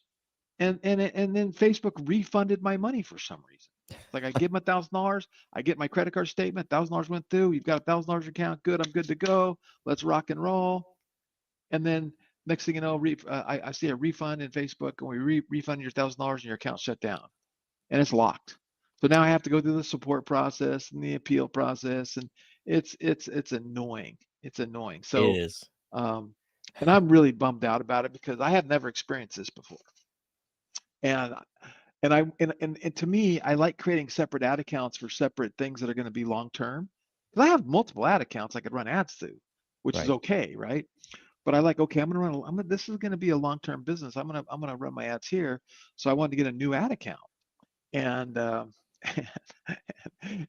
and then Facebook refunded my money for some reason. Like I give them $1,000, I get my credit card statement, $1,000 went through. You've got $1,000 account, good. I'm good to go. Let's rock and roll. And then next thing you know, I see a refund in Facebook, and we refund your $1,000, and your account shut down, and it's locked. So now I have to go through the support process and the appeal process, and it's annoying. It's annoying. So
it is.
And I'm really bummed out about it because I have never experienced this before. And to me, I like creating separate ad accounts for separate things that are going to be long term. Because I have multiple ad accounts I could run ads through, which is okay, right? But I like, okay, this is going to be a long term business. I'm gonna run my ads here. So I wanted to get a new ad account, and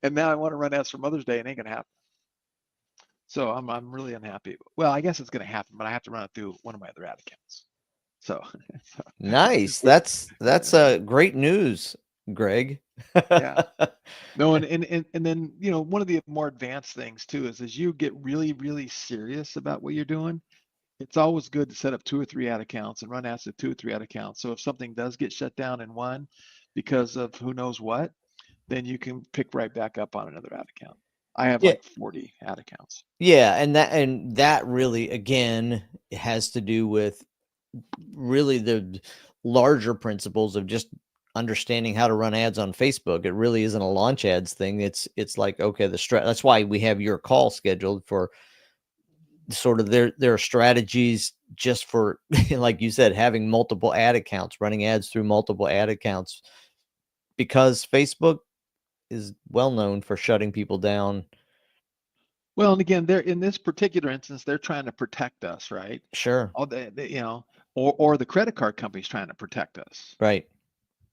and now I want to run ads for Mother's Day, and it ain't gonna happen. So I'm really unhappy. Well, I guess it's going to happen, but I have to run it through one of my other ad accounts. So
nice. That's great news, Greg.
Yeah. No, and then one of the more advanced things too is as you get really, really serious about what you're doing, it's always good to set up 2 or 3 ad accounts and run ads to 2 or 3 ad accounts. So if something does get shut down in one because of who knows what, then you can pick right back up on another ad account. I have like 40 ad accounts.
Yeah, and that really again has to do with really the larger principles of just understanding how to run ads on Facebook. It really isn't a launch ads thing. It's like, okay, that's why we have your call scheduled for sort of their strategies just for, like you said, having multiple ad accounts, running ads through multiple ad accounts, because Facebook is well known for shutting people down.
Well, and again, they're in this particular instance, they're trying to protect us, right?
Sure.
All or the credit card company's trying to protect us.
Right.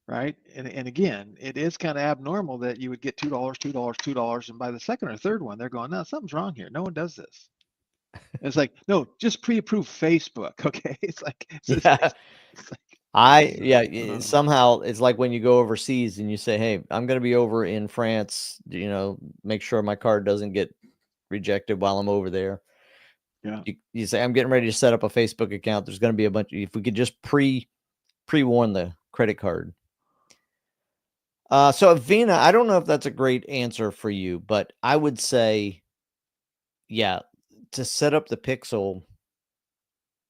Right. And again, it is kind of abnormal that you would get $2, $2, $2. And by the second or third one, they're going, no, something's wrong here. No one does this. And it's like, no, just pre-approve Facebook. Okay. It's like,
somehow it's like when you go overseas and you say, hey, I'm going to be over in France, make sure my card doesn't get rejected while I'm over there.
Yeah.
You say, I'm getting ready to set up a Facebook account. There's going to be a bunch. If we could just pre-warn the credit card. So Vina, I don't know if that's a great answer for you, but I would say, to set up the Pixel,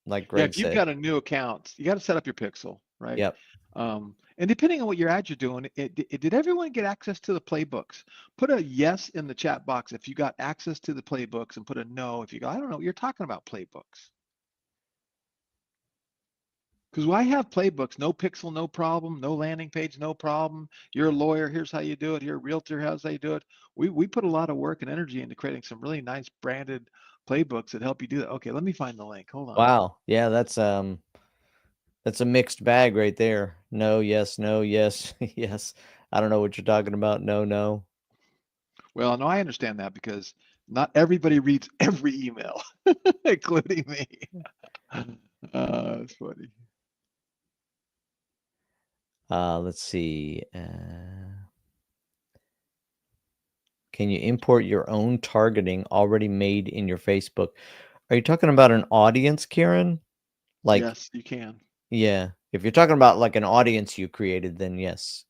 like Greg
if you've
said.
got a new account, you got to set up your Pixel, right?
Yep.
And depending on what your ad you're doing, did everyone get access to the playbooks? Put a yes in the chat box if you got access to the playbooks, and put a no if you go, I don't know what you're talking about playbooks. Because I have playbooks, no Pixel, no problem, no landing page, no problem. You're a lawyer, here's how you do it. You're a realtor, here's how you do it. We put a lot of work and energy into creating some really nice branded playbooks that help you do that. Okay, let me find the link. Hold on.
Wow. Yeah, that's a mixed bag right there. No, yes, yes. I don't know what you're talking about. No.
Well, no, I understand that because not everybody reads every email, including me. That's funny.
Let's see. Can you import your own targeting already made in your Facebook? Are you talking about an audience, Kieran?
Yes, you can.
Yeah. If you're talking about like an audience you created, then yes,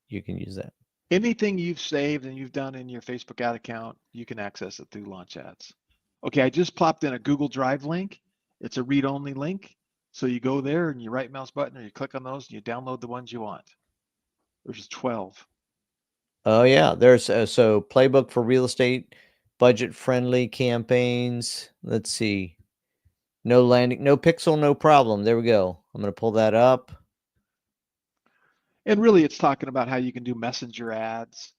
you can use that.
Anything you've saved and you've done in your Facebook ad account, you can access it through Launch Ads. Okay, I just plopped in a Google Drive link. It's a read-only link. So you go there and you right mouse button or you click on those and you download the ones you want. There's 12.
Oh yeah, there's so playbook for real estate, budget-friendly campaigns. Let's see. No landing, no Pixel, no problem. There we go. I'm going to pull that up.
And really it's talking about how you can do messenger ads,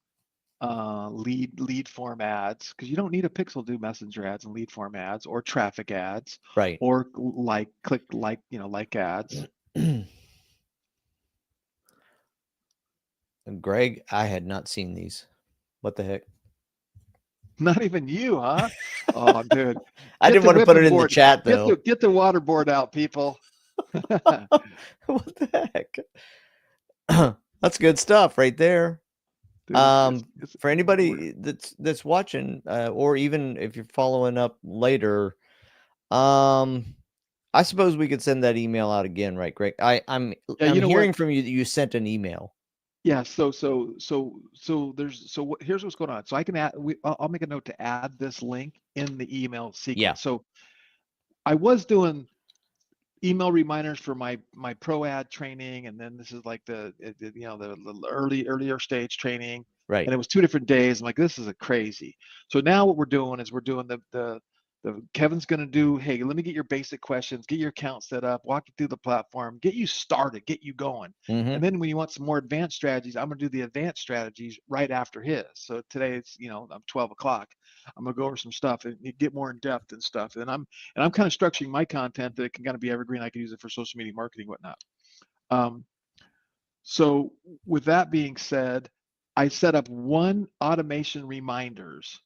lead form ads, because you don't need a Pixel to do messenger ads and lead form ads or traffic ads,
right?
Or click like ads.
Greg, I had not seen these. What the heck?
Not even you, huh? Oh, dude.
I didn't want to put it in the chat though.
Get the water board out, people.
What the heck? That's good stuff right there. Dude, for anybody that's watching, or even if you're following up later, I suppose we could send that email out again, right, Greg? I'm hearing from you that you sent an email.
Yeah. So here's what's going on. So I can add. I'll make a note to add this link in the email sequence.
Yeah.
So I was doing email reminders for my pro ad training, and then this is like the earlier stage training,
right?
And it was 2 different days. I'm like, this is a crazy. So now what we're doing is we're doing the Kevin's going to do, hey, let me get your basic questions, get your account set up, walk you through the platform, get you started, get you going.
Mm-hmm.
And then when you want some more advanced strategies, I'm going to do the advanced strategies right after his. So today it's, I'm 12 o'clock. I'm going to go over some stuff and get more in depth and stuff. And I'm kind of structuring my content that it can kind of be evergreen. I can use it for social media marketing, whatnot. So with that being said, I set up 1 automation reminders.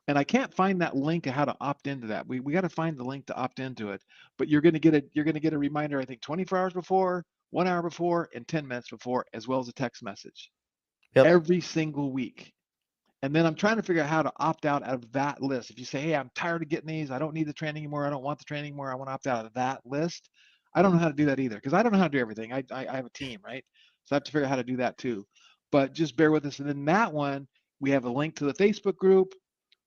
And I can't find that link of how to opt into that. We got to find the link to opt into it. But you're going to get a reminder, I think 24 hours before, 1 hour before, and 10 minutes before, as well as a text message.
Yep.
Every single week. And then I'm trying to figure out how to opt out of that list. If you say, hey, I'm tired of getting these, I don't need the training anymore, I don't want the training anymore, I want to opt out of that list. I don't know how to do that either, because I don't know how to do everything. I have a team, right? So I have to figure out how to do that too. But just bear with us. And then that one, we have a link to the Facebook group.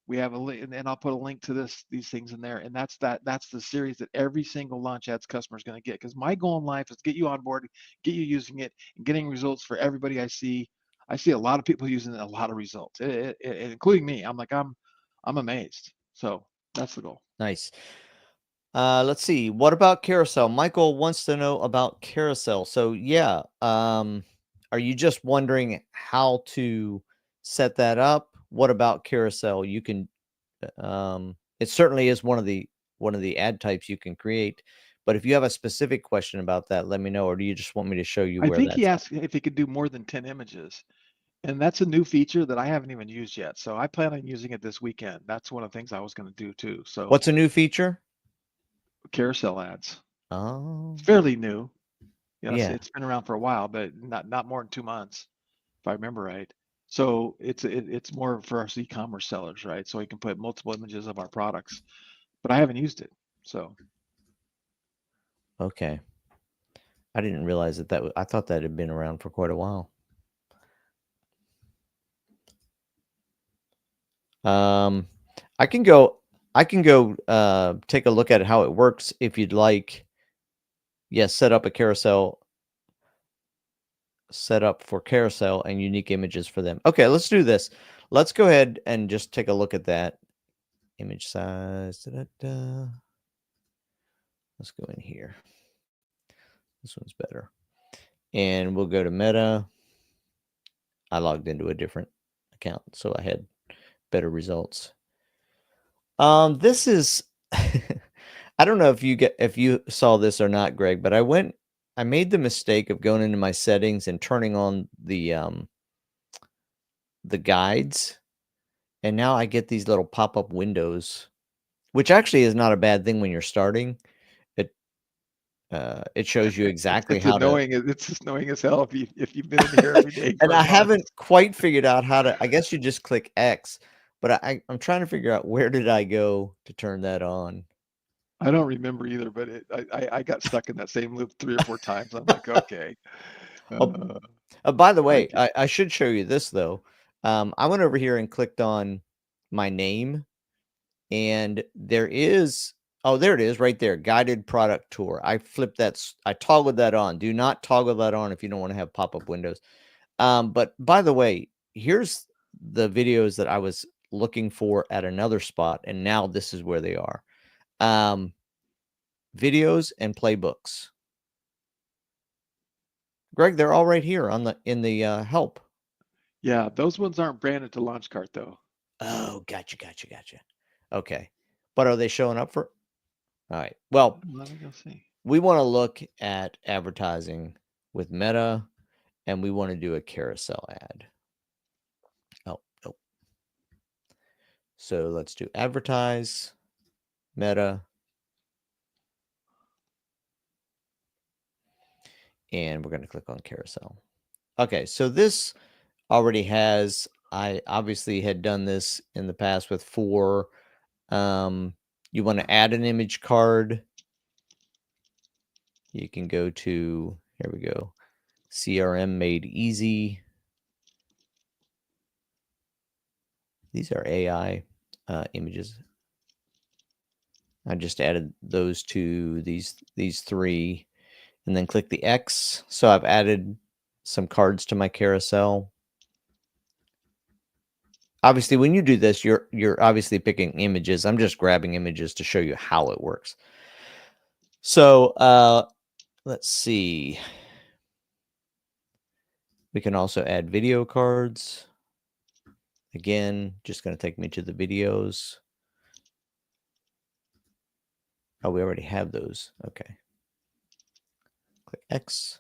We have a link, and I'll put a link to these things in there. And that's the series that every single Launch Ads customer is going to get. Because my goal in life is to get you on board, get you using it, and getting results for everybody I see. I see a lot of people using it, a lot of results, including me. I'm like, I'm amazed. So that's the goal.
Nice. Let's see. What about Carousel? Michael wants to know about Carousel. So yeah, are you just wondering how to set that up? What about Carousel? You can, it certainly is one of the ad types you can create, But if you have a specific question about that, let me know. Or do you just want me to show you
I
where
think
that's
he
at?
asked if he could do more than 10 images. And that's a new feature that I haven't even used yet. So I plan on using it this weekend. That's one of the things I was going to do too. So
What's a new feature?
carousel ads.
Oh,
It's fairly new. Yes,
yeah.
it's been around for a while, but not more than 2 months, if I remember right. So it's more for us e-commerce sellers, right? So we can put multiple images of our products, but I haven't used it. So
Okay. I didn't realize that I thought that had been around for quite a while. I can go take a look at how it works if you'd like. Yes, set up for carousel and unique images for them. Okay, let's do this. Let's go ahead and just take a look at that. Image size. Da-da-da. Let's go in here. This one's better. And we'll go to Meta. I logged into a different account, so I had better results. This is I don't know if you saw this or not, Greg, but I made the mistake of going into my settings and turning on the guides, and now I get these little pop-up windows, which actually is not a bad thing when you're starting. It shows you exactly
it's
how
annoying. It's just annoying as hell if you've been in here every day.
and
for a
I
month.
haven't quite figured out how to. I guess you just click X, but I'm trying to figure out where did I go to turn that on.
I don't remember either, but I got stuck in that same loop 3 or 4 times. I'm like, okay.
By the way, I should show you this though. I went over here and clicked on my name, and there is there it is right there, guided product tour. I flipped that. I toggled that on. Do not toggle that on if you don't want to have pop-up windows. But by the way, here's the videos that I was looking for at another spot, and now this is where they are. Videos and playbooks. Greg, they're all right here in the help.
Yeah, those ones aren't branded to Launchcart though.
Oh, gotcha. Okay, but are they showing up for? All right. Well,
let me go see.
We want to look at advertising with Meta, and we want to do a carousel ad. Oh, nope. So let's do advertise, Meta, and we're going to click on carousel. Okay, so this already has, I obviously had done this in the past with 4. You want to add an image card. You can go to, here we go, CRM Made Easy. These are AI images. I just added those to these 3, and then click the X. So I've added some cards to my carousel. Obviously, when you do this, you're obviously picking images. I'm just grabbing images to show you how it works. So let's see. We can also add video cards. Again, just going to take me to the videos. Oh, we already have those. Okay. Click X.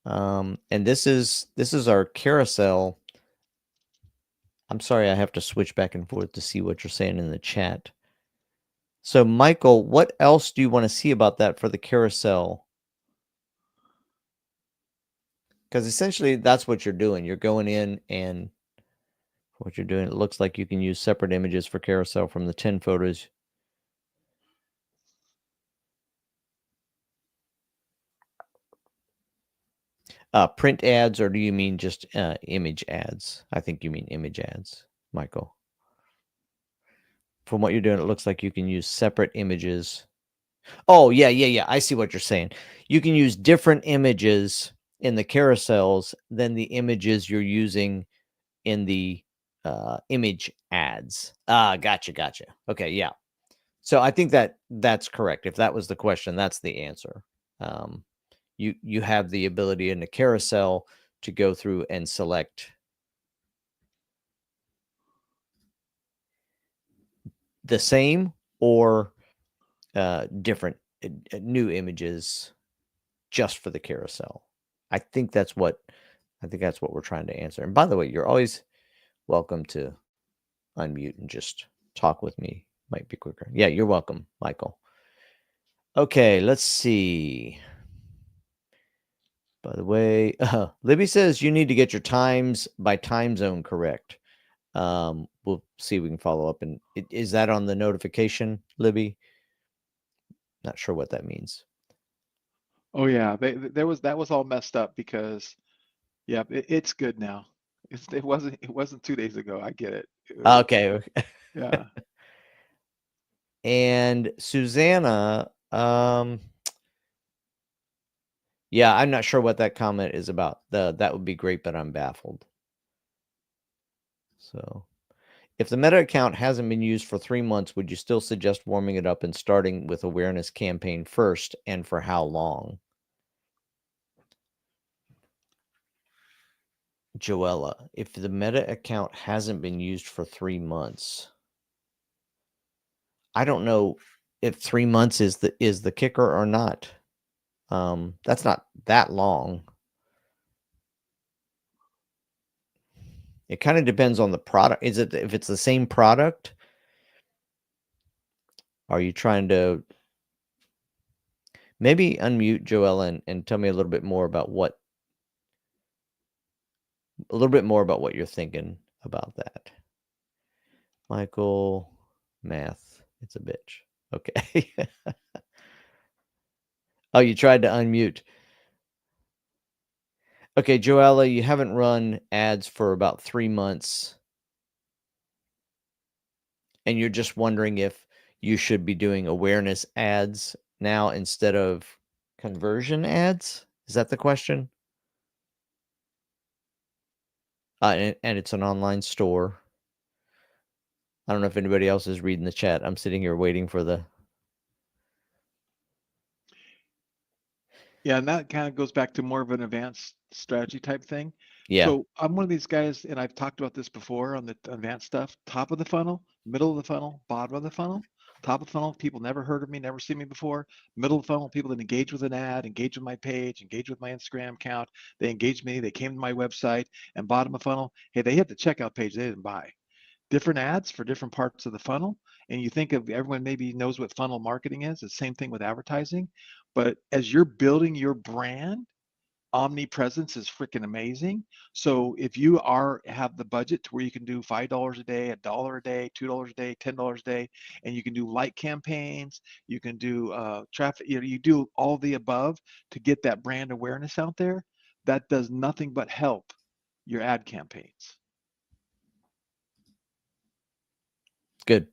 And this is our carousel. I'm sorry, I have to switch back and forth to see what you're saying in the chat. So, Michael, what else do you want to see about that for the carousel? Because essentially, that's what you're doing. You're going in, and what you're doing, it looks like you can use separate images for carousel from the 10 photos. Print ads, or do you mean just image ads? I think you mean image ads, Michael. From what you're doing, it looks like you can use separate images. Oh, yeah. I see what you're saying. You can use different images in the carousels than the images you're using in the image ads. Gotcha. Okay, yeah. So I think that's correct. If that was the question, that's the answer. You have the ability in the carousel to go through and select the same or different new images just for the carousel. I think that's what we're trying to answer. And by the way, you're always welcome to unmute and just talk with me. Might be quicker. Yeah, you're welcome, Michael. Okay, let's see. By the way, Libby says you need to get your times by time zone correct. We'll see if we can follow up. And is that on the notification, Libby? Not sure what that means.
Oh yeah, that was all messed up because, yeah, it's good now. It wasn't 2 days ago. I get it.
Okay.
Yeah.
And Susanna, yeah, I'm not sure what that comment is about. That would be great, but I'm baffled. So, if the Meta account hasn't been used for 3 months, would you still suggest warming it up and starting with awareness campaign first, and for how long? Joella, if the Meta account hasn't been used for 3 months, I don't know if 3 months is the kicker or not. That's not that long. It kind of depends on the product. If it's the same product? Are you trying to maybe unmute Joella and tell me a little bit more about what you're thinking about that? Michael, math, it's a bitch. Okay. Oh, you tried to unmute. Okay, Joella, you haven't run ads for about 3 months. And you're just wondering if you should be doing awareness ads now instead of conversion ads? Is that the question? And it's an online store. I don't know if anybody else is reading the chat. I'm sitting here waiting for the...
Yeah, and that kind of goes back to more of an advanced strategy type thing.
Yeah.
So I'm one of these guys, and I've talked about this before on the advanced stuff. Top of the funnel, middle of the funnel, bottom of the funnel. Top of the funnel, people never heard of me, never seen me before. Middle of the funnel, people that engage with an ad, engage with my page, engage with my Instagram account. They engaged me, they came to my website. And bottom of funnel, hey, they hit the checkout page, they didn't buy. Different ads for different parts of the funnel. And you think of everyone maybe knows what funnel marketing is. It's the same thing with advertising. But as you're building your brand, omnipresence is freaking amazing. So if you have the budget to where you can do $5 a day, $1 a day, $2 a day, $10 a day, and you can do light campaigns, you can do traffic, you do all the above to get that brand awareness out there, that does nothing but help your ad campaigns.
Good.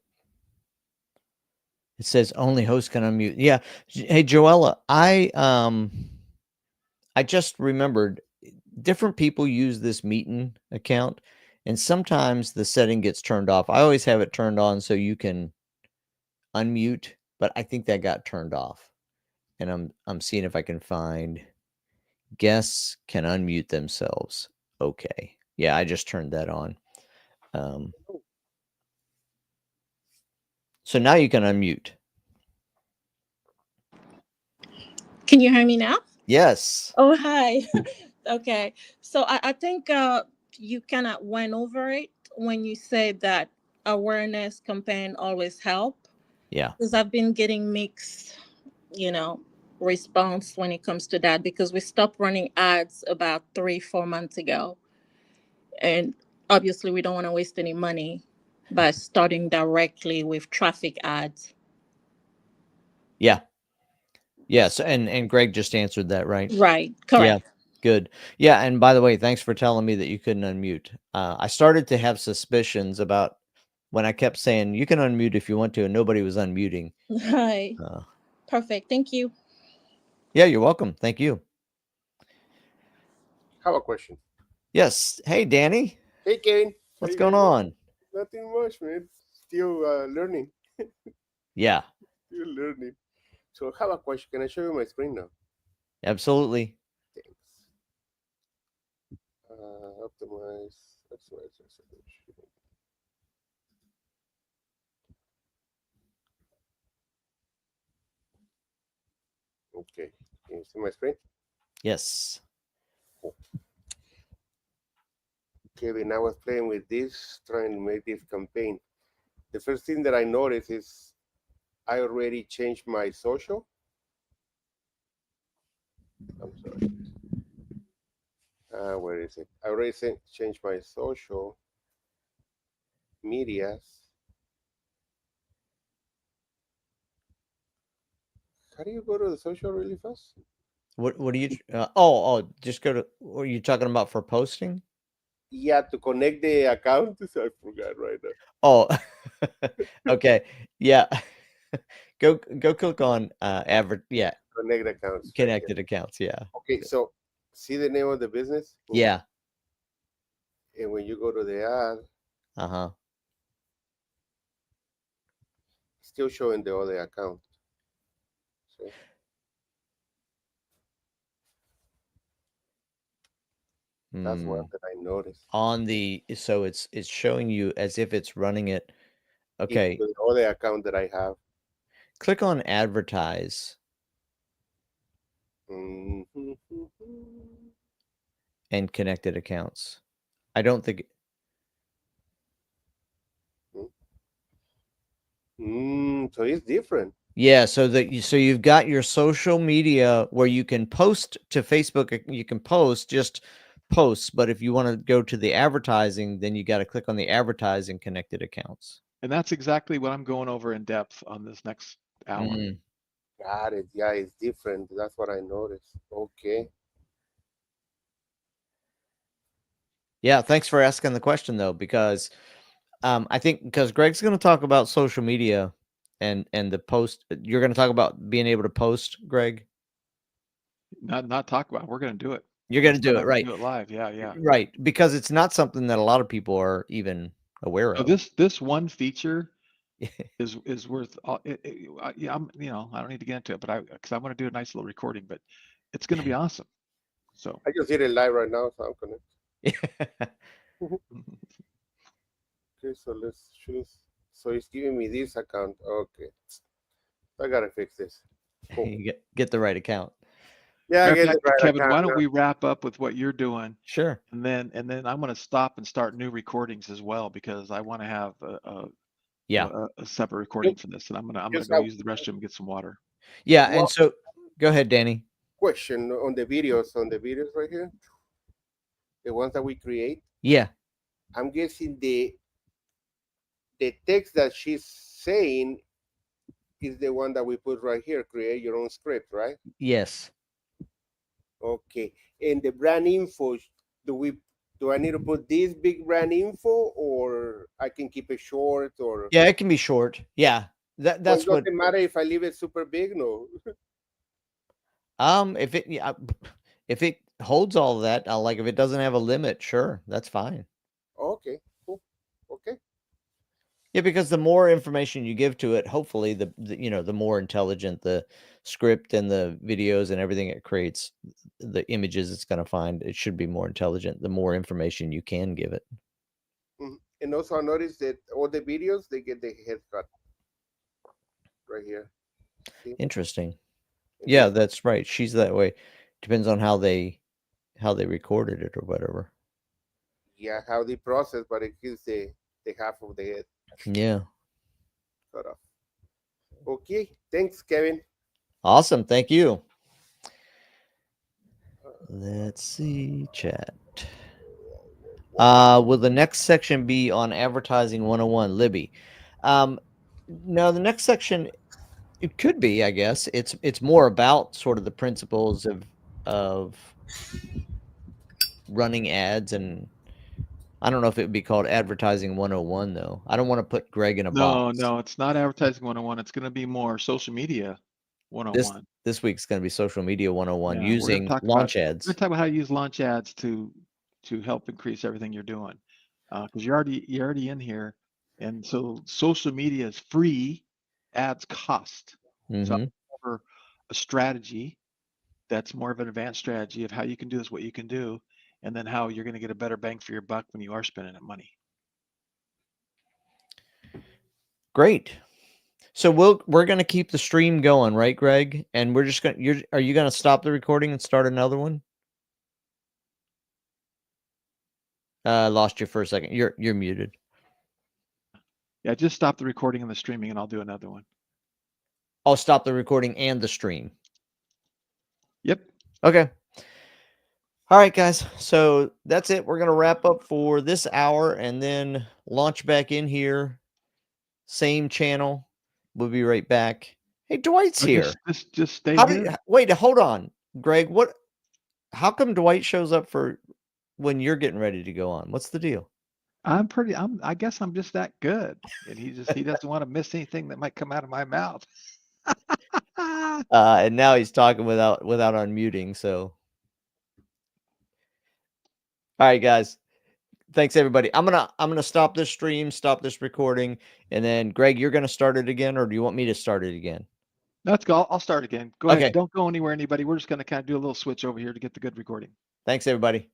It says only host can unmute. Yeah. Hey, Joella, I just remembered different people use this Meetin account, and sometimes the setting gets turned off. I always have it turned on so you can unmute, but I think that got turned off. And I'm seeing if I can find guests can unmute themselves. Okay. Yeah, I just turned that on. So now you can unmute.
Can you hear me now?
Yes.
Oh, hi. Okay. So I think you kind of went over it when you said that awareness campaign always help.
Yeah.
Because I've been getting mixed, response when it comes to that, because we stopped running ads about 3-4 months ago. And obviously we don't want to waste any money by starting directly with traffic ads.
Yeah. Yes, and Greg just answered that, right?
Right. Correct.
Yeah, good. Yeah, and by the way, thanks for telling me that you couldn't unmute. I started to have suspicions about when I kept saying you can unmute if you want to, and nobody was unmuting.
Right. Perfect. Thank you.
Yeah, you're welcome. Thank you.
I have a question.
Yes. Hey, Danny.
Hey, Kane.
What's going on?
Nothing much, man. Still learning.
Yeah,
Still learning. So I have a question. Can I show you my screen now?
absolutely.
Thanks. Optimize.
Okay. Can you see my screen?
Yes.
Kevin, I was playing with this, trying to make this campaign. The first thing that I noticed is I already changed my social. I'm sorry. Where is it? I already changed my social medias. How do you go to the social really fast?
What do you? Just go to. What are you talking about for posting?
Yeah, to connect the account. I forgot right now.
Oh, okay. Yeah. Go click on yeah.
Connect accounts.
Connected accounts. Yeah.
Okay, so see the name of the business?
Yeah.
And when you go to the ad, still showing the other account. See? That's one that I noticed.
On so it's showing you as if it's running it. Okay.
The other account that I have.
Click on advertise.
Mm-hmm.
And connected accounts. I don't think.
So it's different.
Yeah, so you've got your social media where you can post to Facebook. You can just posts, but if you want to go to the advertising, then you got to click on the advertising connected accounts.
And that's exactly what I'm going over in depth on this next hour.
Got it. Yeah, it's different. That's what I noticed. Okay.
Yeah, thanks for asking the question though, because I think because Greg's going to talk about social media and the post. You're going to talk about being able to post, Greg.
Not talk about. We're going to do it.
You're going to do it, right?
Do it live. Yeah.
Right, because it's not something that a lot of people are even aware of.
This one feature is worth. Yeah, I don't need to get into it, but because I want to do a nice little recording, but it's going to be awesome. So
I just did it live right now, so I'm connected. Okay, so let's choose. So it's giving me this account. Okay, I gotta fix this.
Cool. You get the right account.
Yeah, I get it right.
Kevin, why don't we wrap up with what you're doing?
Sure.
And then I'm going to stop and start new recordings as well, because I want to have a separate recording for this, and I'm gonna go use the restroom and get some water.
Yeah, and so go ahead, Danny.
Question on the videos right here, the ones that we create.
Yeah.
I'm guessing the text that she's saying is the one that we put right here. Create your own script, right?
Yes.
Okay. And the brand info, do I need to put this big brand info, or I can keep it short? Or
yeah, it can be short. Yeah, that's
what. Doesn't matter if I leave it super big, no.
If it holds all of that, like if it doesn't have a limit, sure, that's fine.
Okay, cool. Okay.
Yeah, because the more information you give to it, hopefully the more intelligent the script and the videos and everything it creates, the images it's going to find, it should be more intelligent. The more information you can give it.
And also I noticed that all the videos, they get the head cut right here. See?
Interesting. Yeah, that's right. She's that way. Depends on how they recorded it or whatever.
Yeah, how they process, but it gives the half of the head.
Yeah.
Cut off. Okay. Thanks, Kevin.
Awesome. Thank you. Let's see, chat. Will the next section be on advertising 101, Libby? No, the next section, it could be, I guess. It's more about sort of the principles of running ads, and I don't know if it would be called advertising 101 though. I don't want to put Greg in a box.
No, it's not advertising 101. It's going to be more social media 101.
This week's going to be social media 101 using launch ads.
We're going to talk about how to use launch ads to help increase everything you're doing, because you're already in here, and so social media is free, ads cost. So I'm over a strategy that's more of an advanced strategy of how you can do this, what you can do, and then how you're going to get a better bang for your buck when you are spending that money.
Great. So we're gonna keep the stream going, right, Greg? And we're just gonna are you gonna stop the recording and start another one? I lost you for a second. You're muted.
Yeah, just stop the recording and the streaming, and I'll do another one.
I'll stop the recording and the stream.
Yep.
Okay. All right, guys. So that's it. We're gonna wrap up for this hour and then launch back in here. Same channel. We'll be right back. Hey, Dwight's here.
Just stay
How
here.
wait, hold on, Greg. How come Dwight shows up for when you're getting ready to go on? What's the deal?
I guess I'm just that good, and he doesn't want to miss anything that might come out of my mouth.
And now he's talking without unmuting. So, all right, guys. Thanks, everybody. I'm gonna stop this stream, stop this recording, and then Greg, you're gonna start it again, or do you want me to start it again?
Let's go. I'll start again. Go
Okay.
ahead. Don't go anywhere, anybody. We're just going to kind of do a little switch over here to get the good recording.
Thanks, everybody.